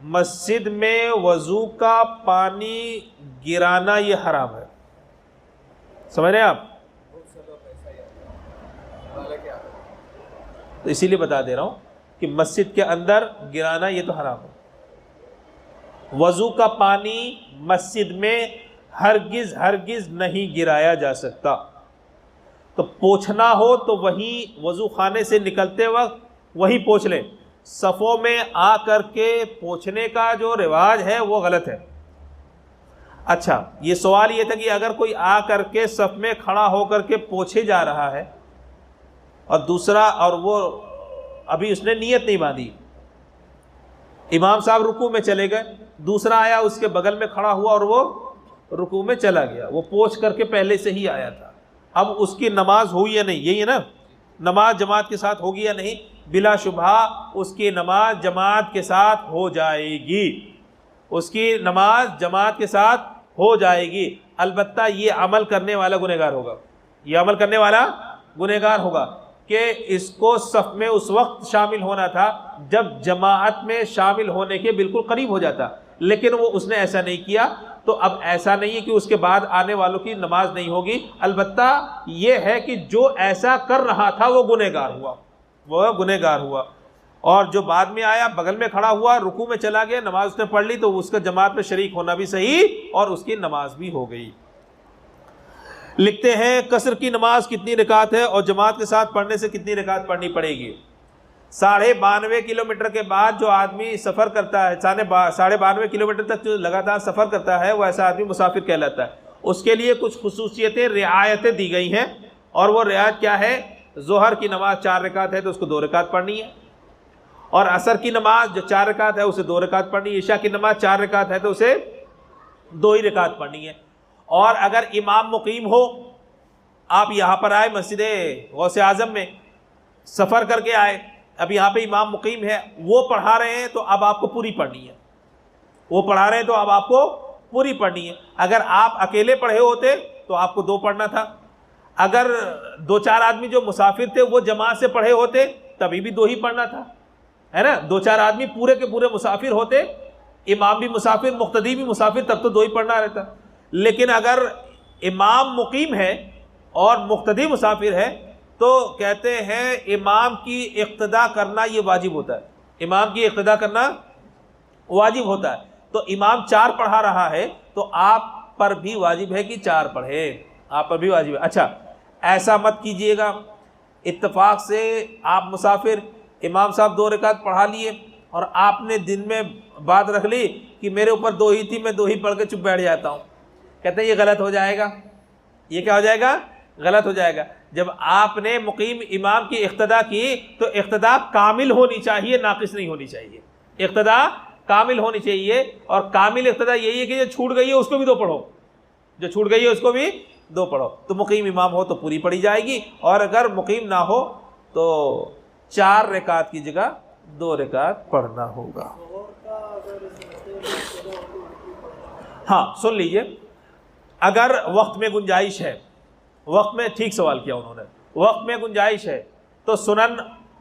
مسجد میں وضو کا پانی گرانا یہ حرام ہے، سمجھ رہے ہیں آپ؟ تو اسی لیے بتا دے رہا ہوں کہ مسجد کے اندر گرانا یہ تو حرام ہے۔ وضو کا پانی مسجد میں ہرگز نہیں گرایا جا سکتا۔ تو پوچھنا ہو تو وہیں وضو خانے سے نکلتے وقت وہی پوچھ لیں۔ صفوں میں آ کر کے پوچھنے کا جو رواج ہے وہ غلط ہے۔ اچھا، یہ سوال یہ تھا کہ اگر کوئی آ کر کے صف میں کھڑا ہو کر کے پوچھے جا رہا ہے اور دوسرا، اور وہ ابھی اس نے نیت نہیں باندھی، امام صاحب رکوع میں چلے گئے، دوسرا آیا اس کے بغل میں کھڑا ہوا اور وہ رکوع میں چلا گیا، وہ پوچھ کر کے پہلے سے ہی آیا تھا، اب اس کی نماز ہوئی یا نہیں؟ یہی ہے نا، نماز جماعت کے ساتھ ہوگی یا نہیں؟ بلا شبہ اس کی نماز جماعت کے ساتھ ہو جائے گی، اس کی نماز جماعت کے ساتھ ہو جائے گی، البتہ یہ عمل کرنے والا گنہگار ہوگا، یہ عمل کرنے والا گنہگار ہوگا کہ اس کو صف میں اس وقت شامل ہونا تھا جب جماعت میں شامل ہونے کے بالکل قریب ہو جاتا، لیکن وہ اس نے ایسا نہیں کیا، تو اب ایسا نہیں ہے کہ اس کے بعد آنے والوں کی نماز نہیں ہوگی، البتہ یہ ہے کہ جو ایسا کر رہا تھا وہ گنہگار ہوا، وہ گنہگار ہوا، اور جو بعد میں آیا بغل میں کھڑا ہوا رکوع میں چلا گیا، نماز اس نے پڑھ لی، تو اس کا جماعت میں شریک ہونا بھی صحیح اور اس کی نماز بھی ہو گئی۔ لکھتے ہیں قصر کی نماز کتنی رکعت ہے اور جماعت کے ساتھ پڑھنے سے کتنی رکعت پڑھنی پڑے گی؟ 92.5 کلومیٹر کے بعد جو آدمی سفر کرتا ہے، 92.5 کلومیٹر تک جو لگاتار سفر کرتا ہے، وہ ایسا آدمی مسافر کہلاتا ہے۔ اس کے لیے کچھ خصوصیتیں، رعایتیں دی گئی ہیں، اور وہ رعایت کیا ہے؟ ظہر کی نماز 4 رکعت ہے تو اس کو 2 رکعت پڑھنی ہے، اور عصر کی نماز جو 4 رکعت ہے اسے 2 رکعت پڑھنی ہے، عشاء کی نماز 4 رکعت ہے تو اسے 2 ہی رکعت پڑھنی ہے۔ اور اگر امام مقیم ہو، آپ یہاں پر آئے مسجد غوث اعظم میں، سفر کر کے آئے، اب یہاں پہ امام مقیم ہے، وہ پڑھا رہے ہیں تو اب آپ کو پوری پڑھنی ہے، وہ پڑھا رہے ہیں تو اب آپ کو پوری پڑھنی ہے۔ اگر آپ اکیلے پڑھے ہوتے تو آپ کو 2 پڑھنا تھا، اگر 2-4 آدمی جو مسافر تھے وہ جماعت سے پڑھے ہوتے تبھی بھی 2 ہی پڑھنا تھا، ہے نا؟ 2-4 آدمی پورے کے پورے مسافر ہوتے، امام بھی مسافر مقتدی بھی مسافر، تب تو 2 ہی پڑھنا رہتا۔ لیکن اگر امام مقیم ہے اور مقتدی مسافر ہے تو کہتے ہیں امام کی اقتداء کرنا یہ واجب ہوتا ہے، امام کی اقتداء کرنا واجب ہوتا ہے۔ تو امام 4 پڑھا رہا ہے تو آپ پر بھی واجب ہے کہ 4 پڑھے، آپ پر بھی واجب ہے۔ اچھا، ایسا مت کیجئے گا اتفاق سے آپ مسافر، امام صاحب 2 رکعت پڑھا لیے اور آپ نے دن میں بات رکھ لی کہ میرے اوپر 2 ہی تھی، میں 2 ہی پڑھ کے چپ بیٹھ جاتا ہوں، کہتے ہیں یہ غلط ہو جائے گا۔ یہ کیا ہو جائے گا؟ غلط ہو جائے گا۔ جب آپ نے مقیم امام کی اقتداء کی تو اقتداء کامل ہونی چاہیے، ناقص نہیں ہونی چاہیے، اقتداء کامل ہونی چاہیے، اور کامل اقتداء یہی ہے کہ جو چھوٹ گئی ہے اس کو بھی 2 پڑھو، جو چھوٹ گئی ہے اس کو بھی 2 پڑھو۔ تو مقیم امام ہو تو پوری پڑھی جائے گی، اور اگر مقیم نہ ہو تو 4 رکعت کی جگہ 2 رکعت پڑھنا ہوگا۔ ہاں سن لیجئے، اگر وقت میں گنجائش ہے، وقت میں، ٹھیک سوال کیا انہوں نے، وقت میں گنجائش ہے تو سنن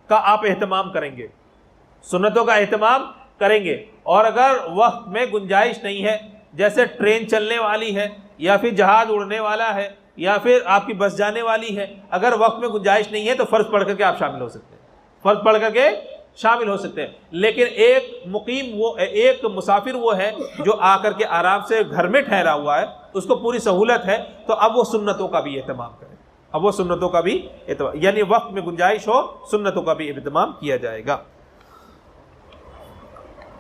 کا آپ اہتمام کریں گے، سنتوں کا اہتمام کریں گے، اور اگر وقت میں گنجائش نہیں ہے، جیسے ٹرین چلنے والی ہے یا پھر جہاز اڑنے والا ہے یا پھر آپ کی بس جانے والی ہے، اگر وقت میں گنجائش نہیں ہے تو فرض پڑھ کر کے آپ شامل ہو سکتے ہیں، فرض پڑھ کر کے شامل ہو سکتے ہیں۔ لیکن ایک مقیم، وہ ایک مسافر وہ ہے جو آ کر کے آرام سے گھر میں ٹھہرا ہوا ہے، اس کو پوری سہولت ہے، تو اب وہ سنتوں کا بھی اہتمام کرے، اب وہ سنتوں کا بھی اہتمام، یعنی وقت میں گنجائش ہو سنتوں کا بھی اہتمام کیا جائے گا۔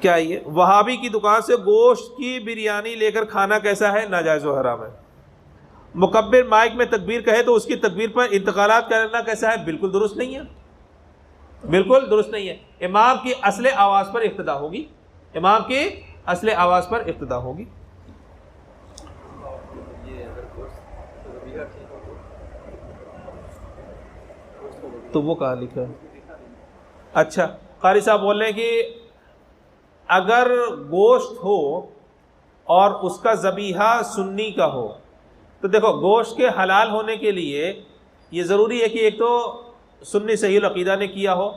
کیا یہ وہابی کی دکان سے گوشت کی بریانی لے کر کھانا کیسا ہے؟ ناجائز و حرام ہے۔ مکبر مائک میں تکبیر کہے تو اس کی تکبیر پر انتقالات کرنا کیسا ہے؟ بالکل درست نہیں ہے، بالکل درست نہیں ہے۔ امام کی اصل آواز پر اقتدا ہوگی، امام کی اصل آواز پر اقتدا ہوگی۔ تو وہ کہاں لکھا ہے؟ اچھا، قاری صاحب بول رہے ہیں کہ اگر گوشت ہو اور اس کا ذبیحہ سنی کا ہو، تو دیکھو گوشت کے حلال ہونے کے لیے یہ ضروری ہے کہ ایک تو سنی صحیح العقیدہ نے کیا ہو،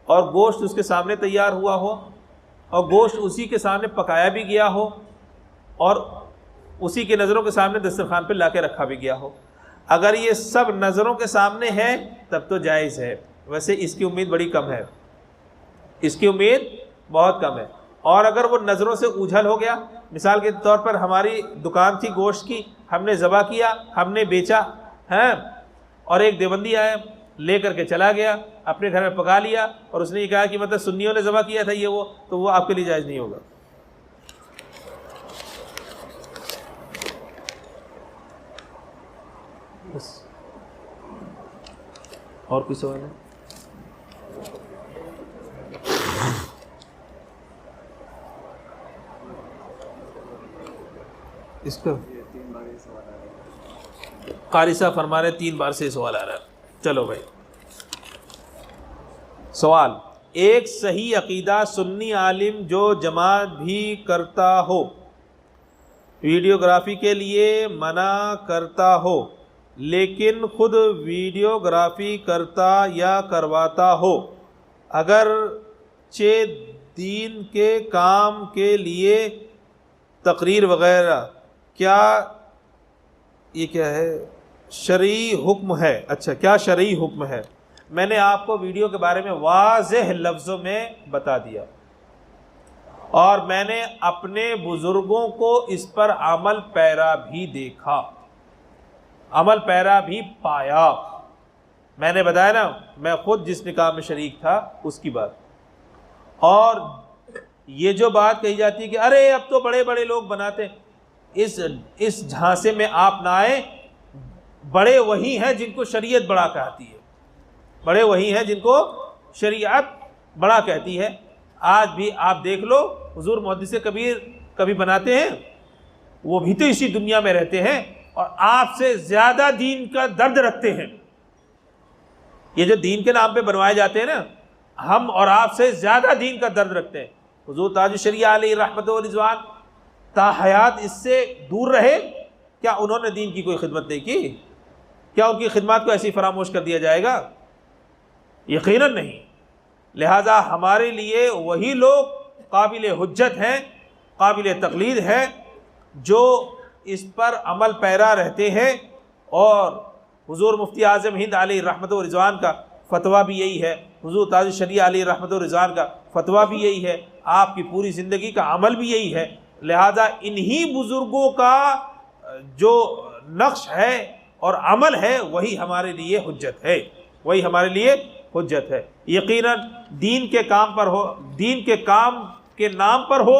اور گوشت اس کے سامنے تیار ہوا ہو، اور گوشت اسی کے سامنے پکایا بھی گیا ہو، اور اسی کے نظروں کے سامنے دسترخوان پہ لا کے رکھا بھی گیا ہو۔ اگر یہ سب نظروں کے سامنے ہے تب تو جائز ہے، ویسے اس کی امید بڑی کم ہے، اس کی امید بہت کم ہے۔ اور اگر وہ نظروں سے اوجھل ہو گیا، مثال کے طور پر ہماری دکان تھی گوشت کی، ہم نے ذبح کیا، ہم نے بیچا ہیں، اور ایک دیوبندی آیا لے کر کے چلا گیا، اپنے گھر میں پکا لیا، اور اس نے یہ کہا کہ مطلب سنیوں نے ذبح کیا تھا یہ وہ، تو وہ آپ کے لیے جائز نہیں ہوگا۔ بس اور کوئی سوال ہے؟ اس کا قاری صاحب فرما رہے 3 بار سے سوال آ رہا ہے۔ چلو بھائی، سوال، ایک صحیح عقیدہ سنی عالم جو جماعت بھی کرتا ہو، ویڈیوگرافی کے لیے منع کرتا ہو، لیکن خود ویڈیوگرافی کرتا یا کرواتا ہو، اگرچہ دین کے کام کے لیے تقریر وغیرہ، کیا یہ کیا ہے شرعی حکم ہے؟ اچھا، کیا شرعی حکم ہے؟ میں نے آپ کو ویڈیو کے بارے میں واضح لفظوں میں بتا دیا، اور میں نے اپنے بزرگوں کو اس پر عمل پیرا بھی دیکھا، عمل پیرا بھی پایا۔ میں نے بتایا نا، میں خود جس نکاح میں شریک تھا اس کی بات۔ اور یہ جو بات کہی جاتی ہے کہ ارے اب تو بڑے بڑے لوگ بناتے ہیں، اس جھانسے میں آپ نہ آئیں۔ بڑے وہی ہیں جن کو شریعت بڑا کہتی ہے، بڑے وہی ہیں جن کو شریعت بڑا کہتی ہے۔ آج بھی آپ دیکھ لو، حضور محدث کبیر کبھی بناتے ہیں، وہ بھی تو اسی دنیا میں رہتے ہیں اور آپ سے زیادہ دین کا درد رکھتے ہیں۔ یہ جو دین کے نام پہ بنوائے جاتے ہیں نا، ہم اور آپ سے زیادہ دین کا درد رکھتے ہیں۔ حضور تاج الشریعہ علیہ رحمت و رضوان تا حیات اس سے دور رہے؟ کیا انہوں نے دین کی کوئی خدمت نہیں کی؟ کیا ان کی خدمات کو ایسی فراموش کر دیا جائے گا؟ یقیناً نہیں۔ لہذا ہمارے لیے وہی لوگ قابل حجت ہیں، قابل تقلید ہیں، جو اس پر عمل پیرا رہتے ہیں۔ اور حضور مفتی اعظم ہند علیہ رحمت و رضوان کا فتویٰ بھی یہی ہے، حضور تاج الشریعہ علیہ رحمت و رضوان کا فتویٰ بھی یہی ہے، آپ کی پوری زندگی کا عمل بھی یہی ہے۔ لہذا انہی بزرگوں کا جو نقش ہے اور عمل ہے وہی ہمارے لیے حجت ہے، وہی ہمارے لیے حجت ہے۔ یقیناً دین کے کام پر ہو، دین کے کام کے نام پر ہو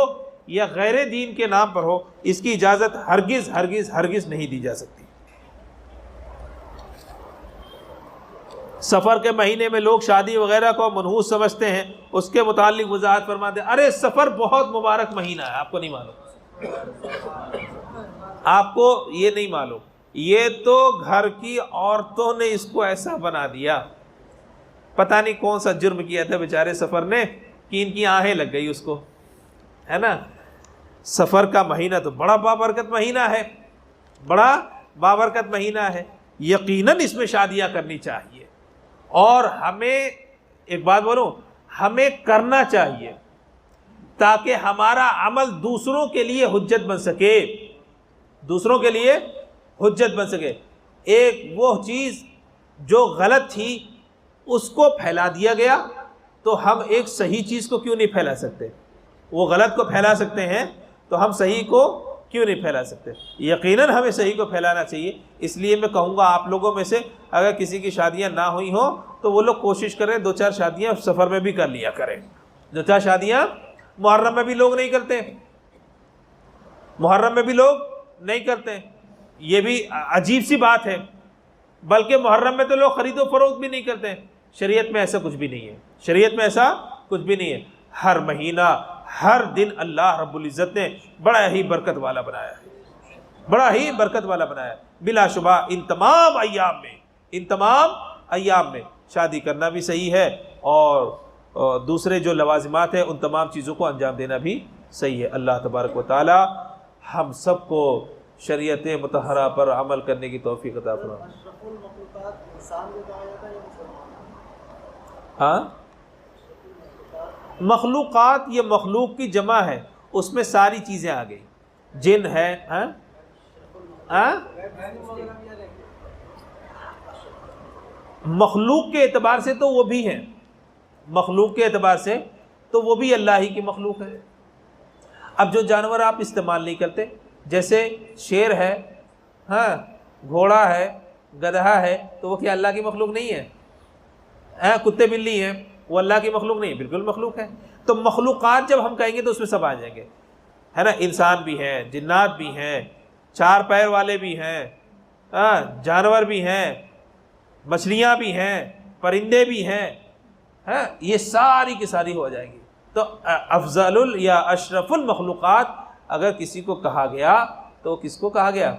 یا غیر دین کے نام پر ہو، اس کی اجازت ہرگز ہرگز ہرگز نہیں دی جا سکتی۔ سفر کے مہینے میں لوگ شادی وغیرہ کو منحوس سمجھتے ہیں، اس کے متعلق وضاحت فرماتے ہیں۔ ارے سفر بہت مبارک مہینہ ہے، آپ کو نہیں معلوم، آپ کو یہ نہیں معلوم، یہ تو گھر کی عورتوں نے اس کو ایسا بنا دیا۔ پتہ نہیں کون سا جرم کیا تھا بیچارے سفر نے کہ ان کی آہیں لگ گئی اس کو، ہے نا۔ سفر کا مہینہ تو بڑا بابرکت مہینہ ہے، بڑا بابرکت مہینہ ہے، یقیناً اس میں شادیاں کرنی چاہیے۔ اور ہمیں ایک بات بولوں، ہمیں کرنا چاہیے تاکہ ہمارا عمل دوسروں کے لیے حجت بن سکے، دوسروں کے لیے حجت بن سکے۔ ایک وہ چیز جو غلط تھی اس کو پھیلا دیا گیا، تو ہم ایک صحیح چیز کو کیوں نہیں پھیلا سکتے؟ وہ غلط کو پھیلا سکتے ہیں تو ہم صحیح کو کیوں نہیں پھیلا سکتے؟ یقیناً ہمیں صحیح کو پھیلانا چاہیے۔ اس لیے میں کہوں گا آپ لوگوں میں سے اگر کسی کی شادیاں نہ ہوئی ہوں تو وہ لوگ کوشش کریں 2-4 شادیاں سفر میں بھی کر لیا کریں۔ 2-4 شادیاں محرم میں بھی لوگ نہیں کرتے، محرم میں بھی لوگ نہیں کرتے، یہ بھی عجیب سی بات ہے۔ بلکہ محرم میں تو لوگ خرید و فروخت بھی نہیں کرتے۔ شریعت میں ایسا کچھ بھی نہیں ہے، شریعت میں ایسا کچھ بھی نہیں ہے۔ ہر مہینہ، ہر دن اللہ رب العزت نے بڑا ہی برکت والا بنایا ہے، بڑا ہی برکت والا بنایا ہے بلا شبہ۔ ان تمام ایام میں شادی کرنا بھی صحیح ہے، اور دوسرے جو لوازمات ہیں ان تمام چیزوں کو انجام دینا بھی صحیح ہے۔ اللہ تبارک و تعالی ہم سب کو شریعت مطہرہ پر عمل کرنے کی توفیق عطا فرمائے۔ ہاں، مخلوقات یہ مخلوق کی جمع ہے، اس میں ساری چیزیں آ گئی، جن ہے، مخلوق کے اعتبار سے تو وہ بھی ہیں، مخلوق کے اعتبار سے تو وہ بھی اللہ ہی کی مخلوق ہے۔ اب جو جانور آپ استعمال نہیں کرتے، جیسے شیر ہے، ہاں، گھوڑا ہے، گدھا ہے، تو وہ کیا اللہ کی مخلوق نہیں ہے؟ کتے بلی ہیں، وہ اللہ کی مخلوق نہیں، بالکل مخلوق ہے۔ تو مخلوقات جب ہم کہیں گے تو اس میں سب آ جائیں گے، ہے نا، انسان بھی ہیں، جنات بھی ہیں، چار پیر والے بھی ہیں، جانور بھی ہیں، مچھلیاں بھی ہیں، پرندے بھی ہیں، یہ ساری کی ساری ہو جائیں گی۔ تو افضل یا اشرف المخلوقات اگر کسی کو کہا گیا تو کس کو کہا گیا؟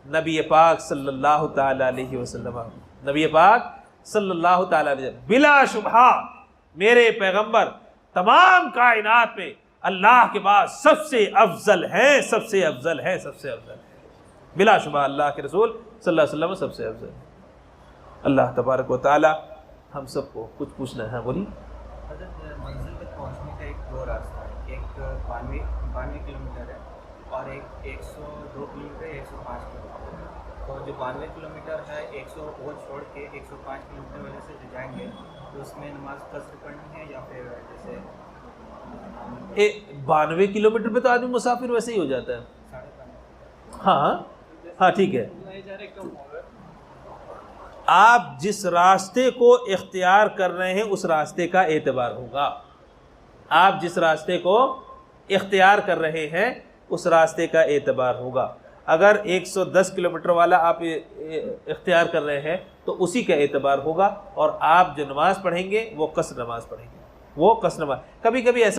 نبی پاک صلی اللہ تعالی علیہ وسلم، نبی پاک صلی اللہ تعالی علیہ وسلم بلا شبہ میرے پیغمبر تمام کائنات میں اللہ کے بعد سب سے افضل ہیں، سب سے افضل ہے، سب سے افضل ہے، بلا شبہ اللہ کے رسول صلی اللہ علیہ وسلم سب سے افضل ہے۔ اللہ تبارک و تعالی ہم سب کو کچھ پوچھنا ہے، بولی۔ منزل تک پہنچنے کا ایک دو راستہ ہے، ایک 92 کلومیٹر ہے اور ایک 102 کلومیٹر، 105 کلومیٹر۔ تو جو 92 کلومیٹر ہے، 100 وہ چھوڑ کے 105 کلومیٹر والے سے جو جائیں گے تو اس میں نماز قصر پڑھنی ہے یا پھر جیسے 92 کلومیٹر پہ تو آدمی مسافر ویسے ہی ہو جاتا ہے۔ 5.5 ہاں ٹھیک ہے، آپ جس راستے کو اختیار کر رہے ہیں اس راستے کا اعتبار ہوگا، آپ جس راستے کو اختیار کر رہے ہیں اس راستے کا اعتبار ہوگا۔ اگر 110 کلومیٹر والا آپ اختیار کر رہے ہیں تو اسی کا اعتبار ہوگا، اور آپ جو نماز پڑھیں گے وہ قصر نماز پڑھیں گے، وہ قصر نماز۔ کبھی کبھی ایسا